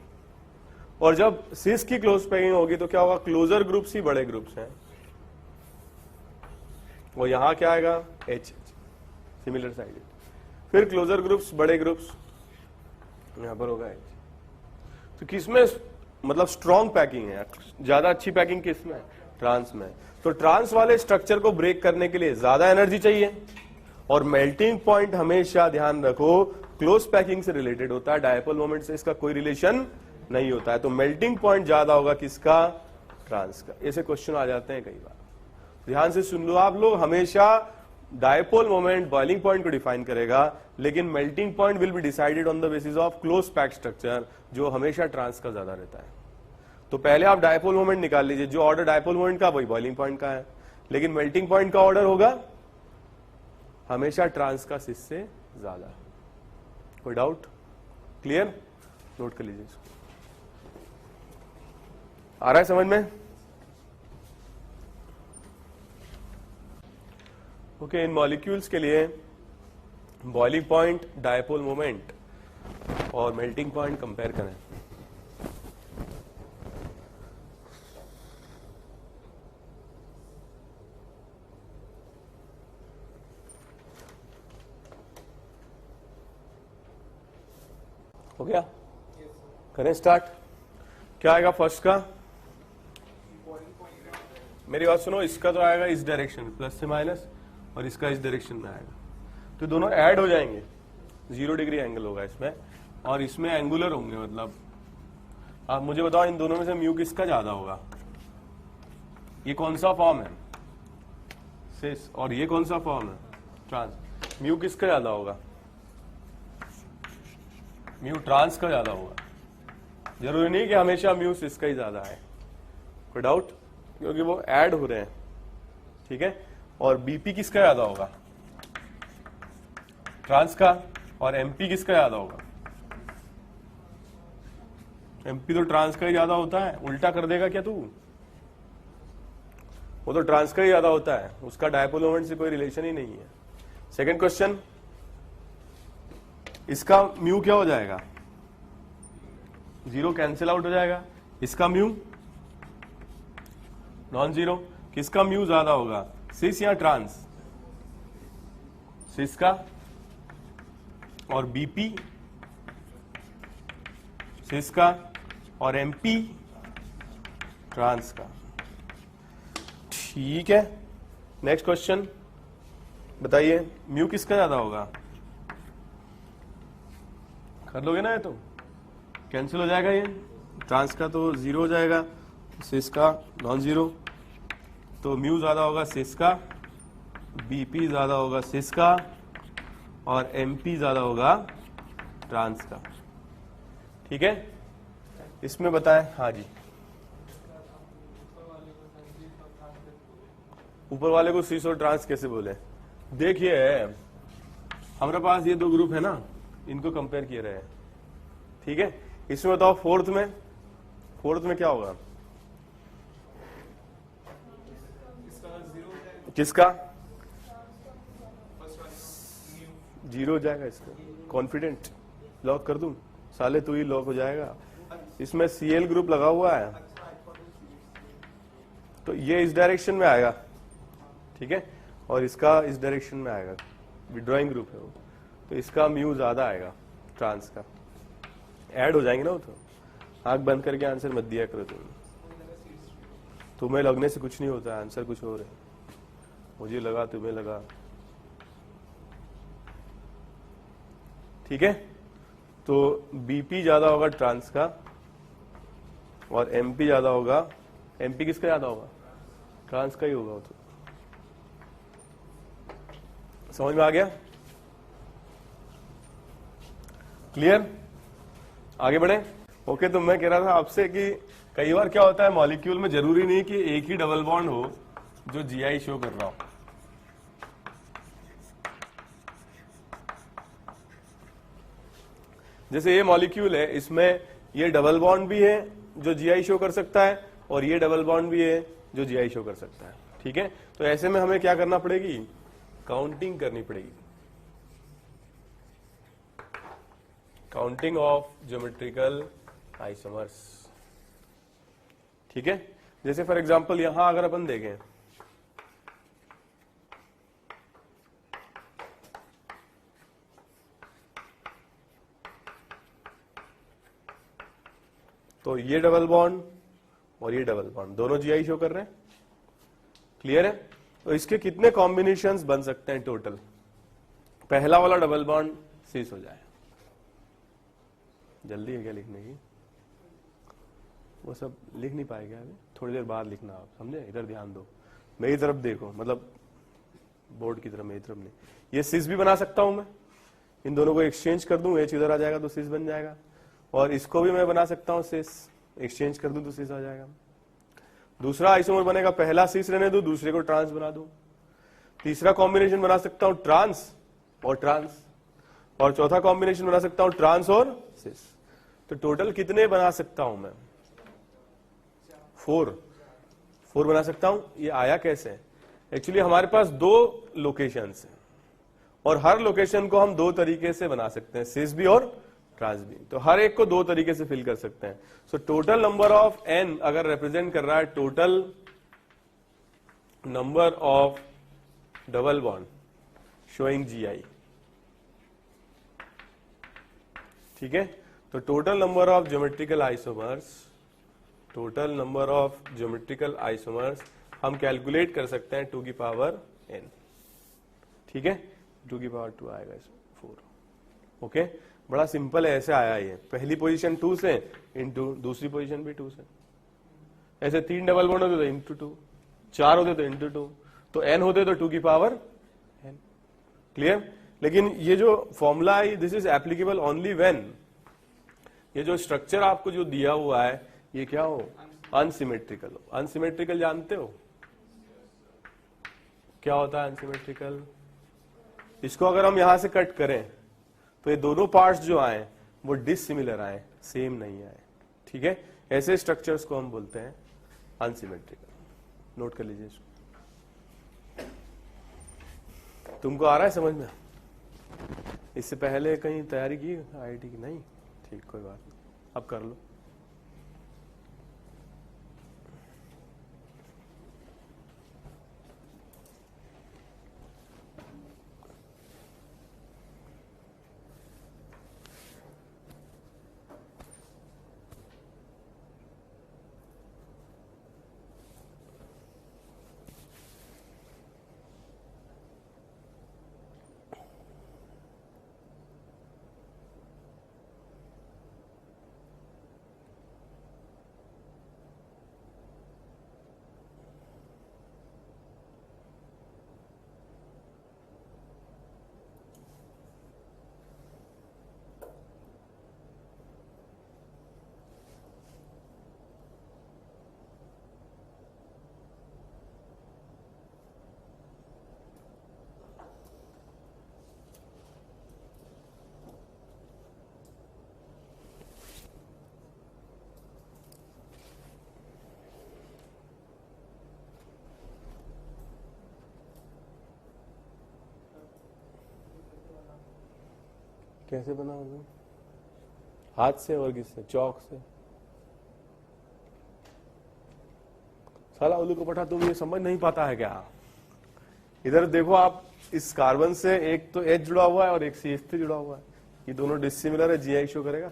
और जब सिस की क्लोज पैकिंग होगी तो क्या होगा, क्लोजर ग्रुप्स ही बड़े ग्रुप्स हैं, वो यहां क्या आएगा H, सिमिलर साइडेड। फिर क्लोजर ग्रुप्स बड़े ग्रुप्स, यहां पर होगा H। तो किसमें मतलब स्ट्रॉन्ग पैकिंग है, ज्यादा अच्छी पैकिंग किसमें, ट्रांस में। तो ट्रांस वाले स्ट्रक्चर को ब्रेक करने के लिए ज्यादा एनर्जी चाहिए, और मेल्टिंग पॉइंट हमेशा ध्यान रखो क्लोज पैकिंग से रिलेटेड होता है, डायपोल मोमेंट से इसका कोई रिलेशन नहीं होता है। तो मेल्टिंग पॉइंट ज्यादा होगा किसका, ट्रांस का। ऐसे क्वेश्चन आ जाते हैं कई बार, ध्यान से सुन लो आप लोग। हमेशा डायपोल मोमेंट बॉइलिंग पॉइंट को डिफाइन करेगा, लेकिन melting point will be decided on the basis of close pack structure, जो हमेशा ट्रांस का ज्यादा रहता है। तो पहले आप डायपोल मोमेंट निकाल लीजिए, जो ऑर्डर डायपोल मोमेंट का वही बॉइलिंग पॉइंट का है, लेकिन मेल्टिंग पॉइंट का ऑर्डर होगा हमेशा ट्रांस का सिस से ज्यादा। कोई डाउट? क्लियर? नोट कर लीजिए इसको। आ रहा है समझ में? ओके, इन मॉलिक्यूल्स के लिए बॉइलिंग पॉइंट, डायपोल मोमेंट और मेल्टिंग पॉइंट कंपेयर करें। हो गया? करें स्टार्ट। क्या आएगा फर्स्ट का, मेरी बात सुनो, इसका तो आएगा इस डायरेक्शन प्लस से माइनस, और इसका इस डायरेक्शन में आएगा, तो दोनों ऐड हो जाएंगे, 0 डिग्री एंगल होगा इसमें, और इसमें एंगुलर होंगे। मतलब आप मुझे बताओ इन दोनों में से म्यू किसका ज्यादा होगा? ये कौन सा फॉर्म है, सिस, और ये कौन सा फॉर्म है, ट्रांस। म्यू किसका ज्यादा होगा? म्यू ट्रांस का ज्यादा होगा। जरूरी नहीं कि हमेशा म्यू सिस का ही ज्यादा है, कोई डाउट? क्योंकि वो ऐड हो रहे हैं, ठीक है। और बीपी किसका ज्यादा होगा? ट्रांस का। और एमपी किसका ज्यादा होगा? एमपी तो ट्रांस का ही ज्यादा होता है। उल्टा कर देगा क्या तू? वो तो ट्रांस का ही ज्यादा होता है, उसका डायपोल मोमेंट से कोई रिलेशन ही नहीं है। सेकंड क्वेश्चन, इसका म्यू क्या हो जाएगा? जीरो कैंसिल आउट हो जाएगा। इसका म्यू नॉन जीरो। किसका म्यू ज्यादा होगा, सिस या ट्रांस? सिस का। और बीपी सिस का। और एमपी ट्रांस का। ठीक है, नेक्स्ट क्वेश्चन बताइए, म्यू किसका ज्यादा होगा? कर लोगे ना? ये तो कैंसिल हो जाएगा, ये ट्रांस का तो जीरो हो जाएगा, सिस का नॉन जीरो। तो म्यू ज्यादा होगा सिस का, बीपी ज्यादा होगा सिस का, और एमपी ज्यादा होगा ट्रांस का। ठीक है, इसमें बताएं। हाँ जी, ऊपर वाले को सिस और ट्रांस कैसे बोले? देखिए, हमारे पास ये दो ग्रुप है ना, इनको कंपेयर किए रहे हैं, ठीक है। इसमें बताओ फोर्थ में क्या होगा? किसका? जीरो हो जाएगा। इसका कॉन्फिडेंट लॉक कर दूं? साले तू ही लॉक हो जाएगा। इसमें सीएल ग्रुप लगा हुआ है, तो ये इस डायरेक्शन में आएगा, ठीक है। और इसका इस डायरेक्शन में आएगा, विड्रॉइंग ग्रुप है वो, तो इसका म्यू ज्यादा आएगा ट्रांस का। ऐड हो जाएंगे ना वो। तो आंख बंद करके आंसर मत दिया करो तुम्हें लगने से कुछ नहीं होता, आंसर कुछ और है। मुझे लगा, तुम्हें लगा, ठीक है। तो बीपी ज्यादा होगा ट्रांस का, और एमपी ज्यादा होगा। एमपी किसका ज्यादा होगा? ट्रांस का ही होगा। तो समझ में आ गया? क्लियर? आगे बढ़े। ओके, तो मैं कह रहा था आपसे कि कई बार क्या होता है मॉलिक्यूल में, जरूरी नहीं कि एक ही डबल बॉन्ड हो जो जीआई शो कर रहा हो। जैसे ये मॉलिक्यूल है, इसमें ये डबल बॉन्ड भी है जो जीआई शो कर सकता है, और ये डबल बॉन्ड भी है जो जीआई शो कर सकता है, ठीक है। तो ऐसे में हमें क्या करना पड़ेगी? काउंटिंग करनी पड़ेगी, काउंटिंग ऑफ ज्योमेट्रिकल आइसोमर्स, ठीक है। जैसे फॉर एग्जांपल यहां अगर अपन देखें, तो ये डबल बॉन्ड और ये डबल बॉन्ड दोनों जीआई शो कर रहे हैं, क्लियर है। तो इसके कितने कॉम्बिनेशंस बन सकते हैं टोटल? पहला वाला डबल बॉन्ड सिस हो जाए। जल्दी है क्या लिखने की? वो सब लिख नहीं पाएगा अभी, थोड़ी देर बाद लिखना आप, समझे? इधर ध्यान दो, मेरी तरफ देखो, मतलब बोर्ड की तरफ, मेरी तरफ नहीं। ये सिस भी बना सकता हूं मैं, इन दोनों को एक्सचेंज कर दूं, एच इधर आ जाएगा तो सिस बन जाएगा। और इसको भी मैं बना सकता हूं सिस, एक्सचेंज कर दूं तो सिस आ जाएगा। दूसरा आइसोमर बनेगा, पहला सिस रहने दो, दूसरे को ट्रांस बना दो। तीसरा कॉम्बिनेशन बना सकता हूं ट्रांस और ट्रांस, और चौथा कॉम्बिनेशन बना सकता हूं ट्रांस और सिस। तो टोटल कितने बना सकता हूं मैं? 4 बना सकता हूं। ये आया कैसे? एक्चुअली हमारे पास 2 लोकेशंस हैं, और हर लोकेशन को हम 2 तरीके से बना सकते हैं, सिस भी और ट्रांस भी। तो हर एक को 2 तरीके से फिल कर सकते हैं। So total number of n अगर रिप्रेजेंट कर रहा है total number of double bond showing GI, ठीक है। तो total number of geometrical isomers, total number of geometrical isomers हम कैलकुलेट कर सकते हैं 2 की पावर n, ठीक है। 2 की पावर 2 आएगा इसमें 4। ओके, बड़ा सिंपल है, ऐसे आया ये। पहली पोजीशन 2 से इंटू दूसरी पोजीशन भी 2 से। ऐसे 3 डबल बॉन्ड होते तो इंटू 2, 4 होते तो इंटू 2, तो n होते तो 2 की पावर n। क्लियर? लेकिन ये जो फॉर्मूला है this is applicable only when ये जो स्ट्रक्चर आपको जो दिया हुआ है ये क्या हो, अनसिमेट्रिकल हो। अनसिमेट्रिकल जानते हो क्या होता है अनसिमेट्रिकल? इसको अगर हम यहां से कट करें तो ये दोनों पार्ट्स जो आए वो डिसिमिलर आए, सेम नहीं आए। ठीक है, ऐसे स्ट्रक्चर्स को हम बोलते हैं अनसिमेट्रिकल। नोट कर लीजिए इसको। तुमको आ रहा है समझ में? इससे पहले कहीं तैयारी की आईआईटी की? नहीं, ठीक, कोई बात नहीं, अब कर लो। कैसे बना होगा? हाथ से और किससे? चौक से। साला उल्लू को पटा, तुम ये समझ नहीं पाता है क्या? इधर देखो आप, इस कार्बन से एक तो H जुड़ा हुआ है और एक CH3 जुड़ा हुआ है, ये दोनों डिसिमिलर है, GI शो करेगा।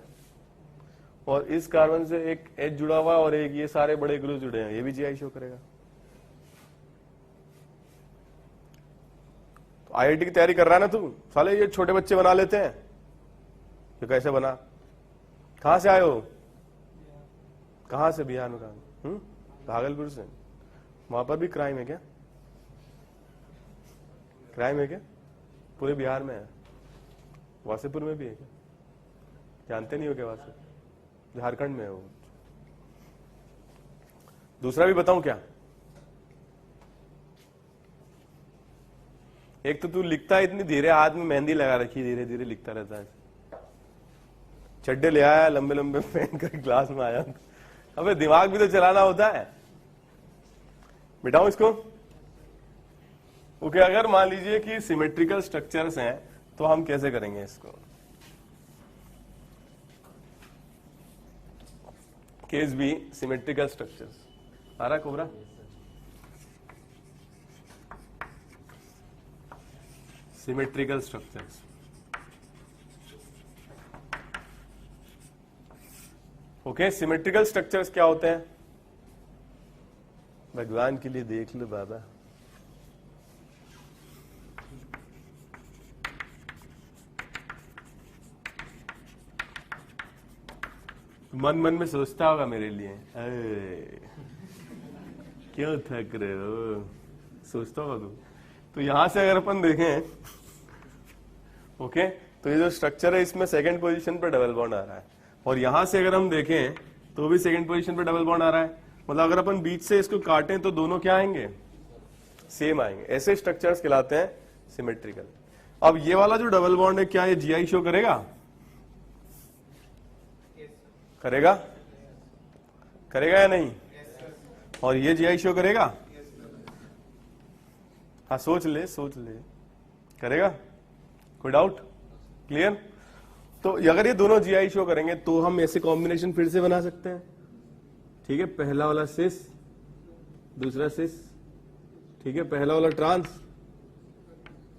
और इस कार्बन से एक H जुड़ा हुआ है और एक ये सारे बड़े ग्रुप जुड़े हैं, ये भी GI शो करेगा। तो IIT की तैयारी कर रहा है ना तू? साले ये छोटे बच्चे बना लेते हैं। तो कैसे बना? कहां से आए हो? कहां से? बिहार में। कहां? भागलपुर से। वहां पर भी क्राइम है क्या? क्राइम है क्या? पूरे बिहार में है। वासेपुर में भी है क्या? जानते नहीं हो क्या? वासे झारखंड में है वो। दूसरा भी बताऊं क्या? एक तो तू लिखता है इतनी धीरे, हाथ में मेहंदी लगा रखी, धीरे धीरे लिखता रहता है। चड्डे ले आया लंबे लंबे पहन कर क्लास में आया। अबे दिमाग भी तो चलाना होता है। बिठाऊं इसको? ओके, अगर मान लीजिए कि सिमेट्रिकल स्ट्रक्चर्स हैं तो हम कैसे करेंगे इसको? Case B, symmetrical structures. आ रहा कोबरा? Symmetrical structures. Okay, symmetrical structures क्या होते हैं? भगवान के लिए देख लो बाबा। मन मन में सोचता होगा मेरे लिए, क्यों थक रहे हो? सोचता होगा तू। तो यहां से अगर अपन देखें, ओके, तो ये जो स्ट्रक्चर है इसमें सेकंड पोजीशन पर डबल बॉन्ड आ रहा है, और यहां से अगर हम देखें तो भी सेकंड पोजीशन पर डबल बॉन्ड आ रहा है। मतलब अगर अपन बीच से इसको काटें तो दोनों क्या आएंगे? सेम आएंगे। ऐसे स्ट्रक्चर्स कहलाते हैं सिमेट्रिकल। अब ये वाला जो डबल बॉन्ड है, क्या ये GI शो करेगा? करेगा? करेगा या नहीं? और ये GI शो करेगा? हाँ, सोच ले सोच ले, करेगा? कोई डाउट? क्लियर? तो अगर ये दोनों GI शो करेंगे तो हम ऐसे कॉम्बिनेशन फिर से बना सकते हैं। ठीक है, पहला वाला सिस, दूसरा सिस। ठीक है, पहला वाला ट्रांस,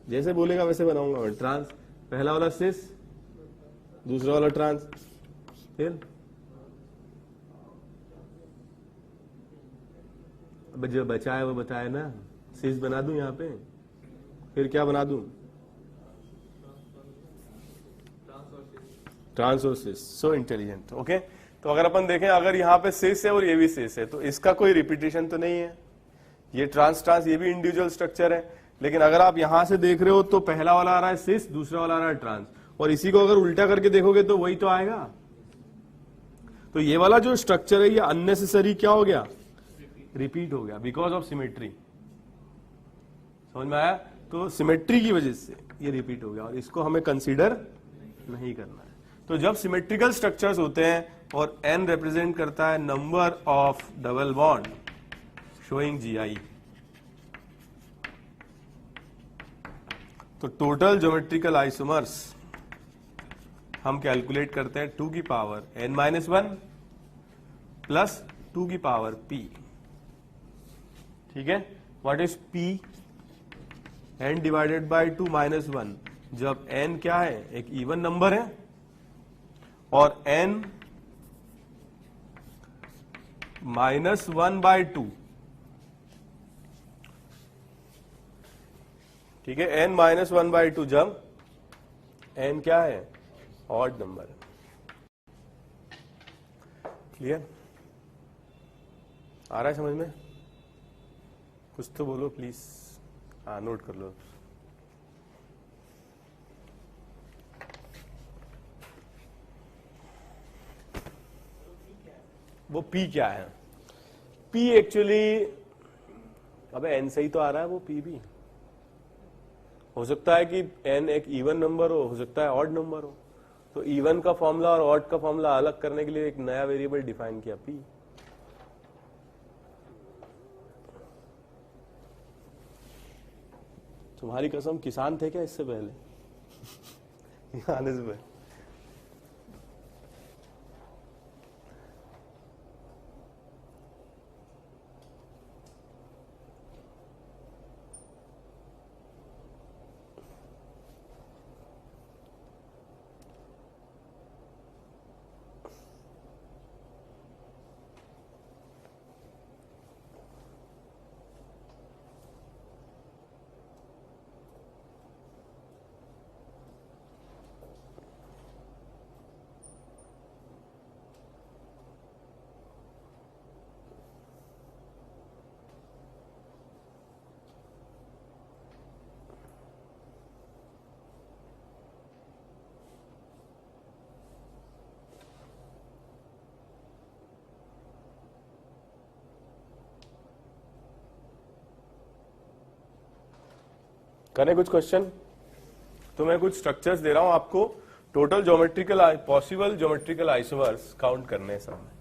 जैसे बोलेगा वैसे बनाऊंगा मैं। ट्रांस, पहला वाला सिस, दूसरा वाला ट्रांस। फिर अब जो बचा है वो बताया ना, सिस बना दूं यहाँ पे, फिर क्या बना दूं? ट्रांस और सिस। So intelligent. ओके, तो अगर अपन देखें, अगर यहाँ पे सिस है और ये भी सिस है तो इसका कोई रिपीटेशन तो नहीं है। ये ट्रांस ट्रांस, ये भी इंडिविजुअल स्ट्रक्चर है, लेकिन अगर आप यहां से देख रहे हो तो पहला वाला आ रहा है सिस, दूसरा वाला आ रहा है ट्रांस, और इसी को अगर उल्टा करके देखोगे तो वही तो आएगा। तो ये वाला जो स्ट्रक्चर है ये अननेसेसरी क्या हो गया, रिपीट हो गया, बिकॉज ऑफ सिमेट्री। समझ में आया? तो सिमेट्री की वजह से ये रिपीट हो गया और इसको हमें कंसीडर नहीं करना है। तो जब सिमेट्रिकल स्ट्रक्चर्स होते हैं और n रिप्रेजेंट करता है number of double bond showing GI, तो टोटल ज्योमेट्रिकल आइसोमर्स हम कैलकुलेट करते हैं 2 की पावर n-1 प्लस 2 की पावर p। ठीक है, what is p? n divided by 2 minus 1, जब n क्या है, एक इवन नंबर है और n -1/2, ठीक है, n -1/2 जब n क्या है, ऑड नंबर है। क्लियर? आ रहा है समझ में? कुछ तो बोलो प्लीज। हाँ, नोट कर लो। वो p क्या है? p एक्चुअली, अबे n सही तो आ रहा है, वो p भी हो सकता है कि n एक इवन नंबर हो सकता है ऑड नंबर हो। तो इवन का फॉर्मूला और ऑड का फॉर्मूला अलग करने के लिए एक नया वेरिएबल डिफाइन किया, p। तुम्हारी कसम किसान थे क्या इससे पहले? आने से पहले करें कुछ क्वेश्चन? तो मैं कुछ स्ट्रक्चर्स दे रहा हूं आपको, total geometrical possible geometrical isomers count करने सब।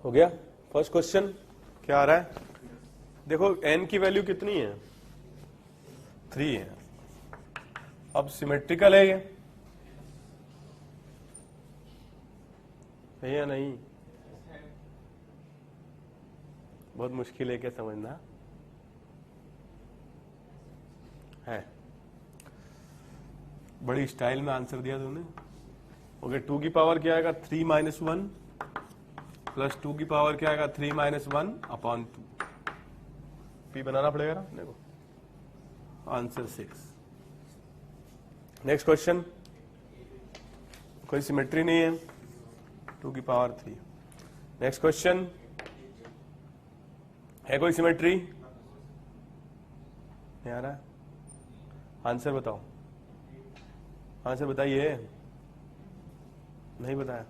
हो गया? फर्स्ट क्वेश्चन क्या आ रहा है? देखो n की वैल्यू कितनी है, 3 है। अब सिमेट्रिकल है ये, है या नहीं? बहुत मुश्किल है क्या समझना? है। बड़ी स्टाइल में आंसर दिया तुमने। ओके, 2 की पावर क्या आएगा? 3 - 1 प्लस 2 की पावर क्या आएगा? 3 - 1 अपॉन 2। पी बनाना पड़ेगा ना अपने को। आंसर 6। नेक्स्ट क्वेश्चन, कोई सिमेट्री नहीं है, 2 की पावर 3। नेक्स्ट क्वेश्चन, है कोई सिमेट्री? नहीं आ रहा? आंसर बताओ, आंसर बताइए। नहीं बताया?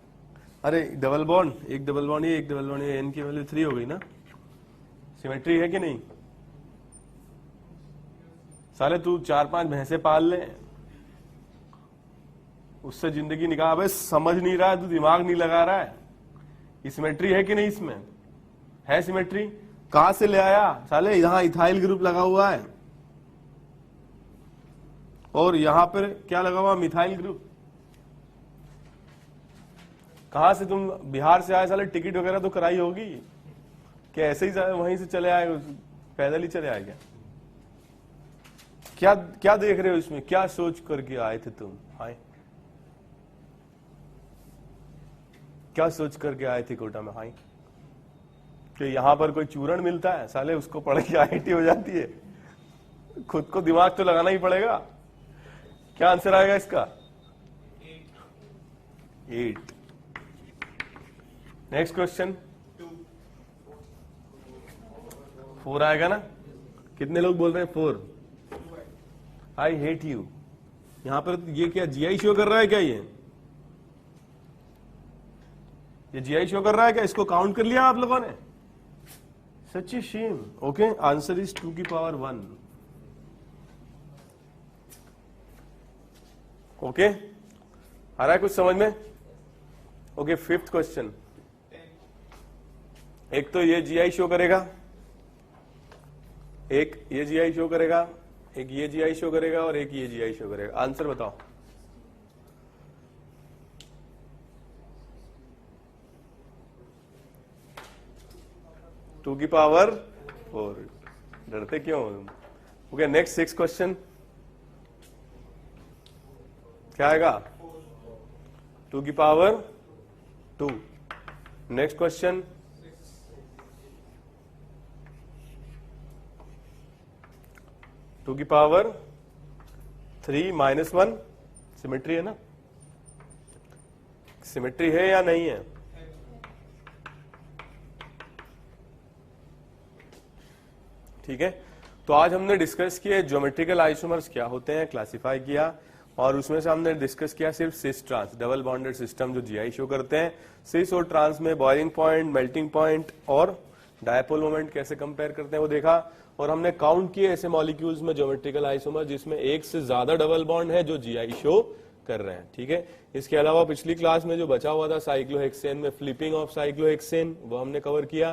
अरे डबल बॉन्ड, एक डबल बॉन्ड ये, एक डबल बॉन्ड ये, एन की वैल्यू 3 हो गई ना। सिमेट्री है कि नहीं? साले तू 4-5 भैंसे पाल ले, उससे जिंदगी निकाल। अबे समझ नहीं रहा है, तू दिमाग नहीं लगा रहा है। ये सिमेट्री है कि नहीं? इसमें है सिमेट्री। कहां से ले आया साले? यहां इथाइल ग्रुप लगा हुआ है और यहां पर क्या लगा हुआ? Methyl group. कहां से तुम बिहार से आए साले? टिकट वगैरह तो कराई होगी क्या? ऐसे ही वहीं से चले आए, पैदल ही चले आए क्या? क्या क्या देख रहे हो इसमें? क्या सोच करके आए थे तुम? हाय, क्या सोच करके आए थे कोटा में? हाय, कि यहां पर कोई चूरण मिलता है साले, उसको पढ़ के IIT हो जाती है? खुद को दिमाग तो लगाना ही पड़ेगा। क्या आंसर आएगा इसका? 8। नेक्स्ट क्वेश्चन, 4 आएगा ना? कितने लोग बोल रहे हैं 4? I hate you. यहां पर ये क्या GI शो कर रहा है क्या? ये GI शो कर रहा है क्या? इसको काउंट कर लिया आप लोगों ने? सच ए शेम। ओके, आंसर इज 2 की पावर 1। ओके, आ रहा है कुछ समझ में? Okay, 5th question. एक तो ये GI शो करेगा, एक ये GI शो करेगा, एक ये GI शो करेगा और एक ये GI शो करेगा। आंसर बताओ। टू की पावर 4। डरते क्यों? ओके, नेक्स्ट 6th क्वेश्चन क्या आएगा? 2 की पावर 2। नेक्स्ट क्वेश्चन, टू की पावर 3 - 1। सिमेट्री है ना? सिमेट्री है या नहीं है? ठीक है, तो आज हमने डिस्कस किए ज्योमेट्रिकल आइसोमर्स क्या होते हैं, क्लासिफाई किया, और उसमें से हमने डिस्कस किया सिर्फ cis trans, double bonded system जो GI शो करते हैं। सिस और ट्रांस में बॉइलिंग पॉइंट, मेल्टिंग पॉइंट और डायपोल मोमेंट कैसे कंपेयर करते हैं वो देखा। और हमने काउंट किए ऐसे मॉलिक्यूल्स में ज्योमेट्रिकल आइसोमर जिसमें एक से ज्यादा डबल बॉन्ड है जो GI शो कर रहे हैं। ठीक है, इसके अलावा पिछली क्लास में जो बचा हुआ था साइक्लोहेक्सेन में फ्लिपिंग ऑफ साइक्लोहेक्सेन, वो हमने कवर किया।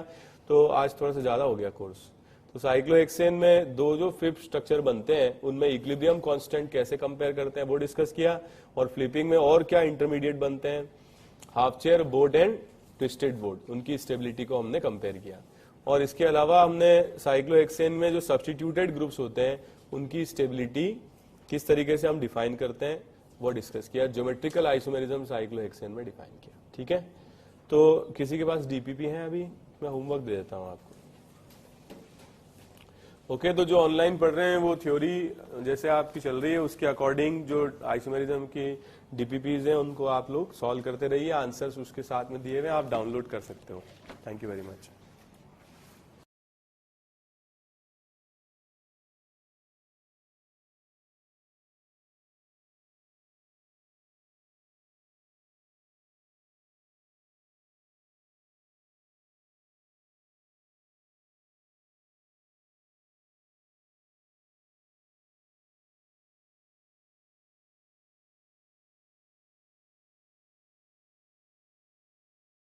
तो आज थोड़ा सा ज्यादा हो गया कोर्स। तो साइक्लोहेक्सेन में दो जो फिफ्थ स्ट्रक्चर बनते हैं उनमें इक्विलिब्रियम कांस्टेंट कैसे कंपेयर करते हैं वो डिस्कस किया। और फ्लिपिंग में और क्या इंटरमीडिएट बनते हैं, half chair board and twisted board, उनकी स्टेबिलिटी को हमने कंपेयर किया। और इसके अलावा हमने साइक्लोहेक्सेन में जो सब्स्टिट्यूटेड ग्रुप्स होते हैं उनकी स्टेबिलिटी किस तरीके से हम डिफाइन करते हैं वो डिस्कस किया। ज्योमेट्रिकल आइसोमेरिज्म साइक्लोहेक्सेन में डिफाइन किया। ठीक है, तो किसी के पास डीपीपी है? अभी मैं होमवर्क दे देता हूं आपको। ओके, तो जो ऑनलाइन पढ़ रहे हैं वो थ्योरी जैसे आपकी चल रही है उसके अकॉर्डिंग जो आइसोमेरिज्म की डीपीपीज हैं उनको आप लोग सॉल्व करते रहिए। आंसर्स उसके साथ में दिए हुए आप डाउनलोड कर सकते हो। Thank you very much.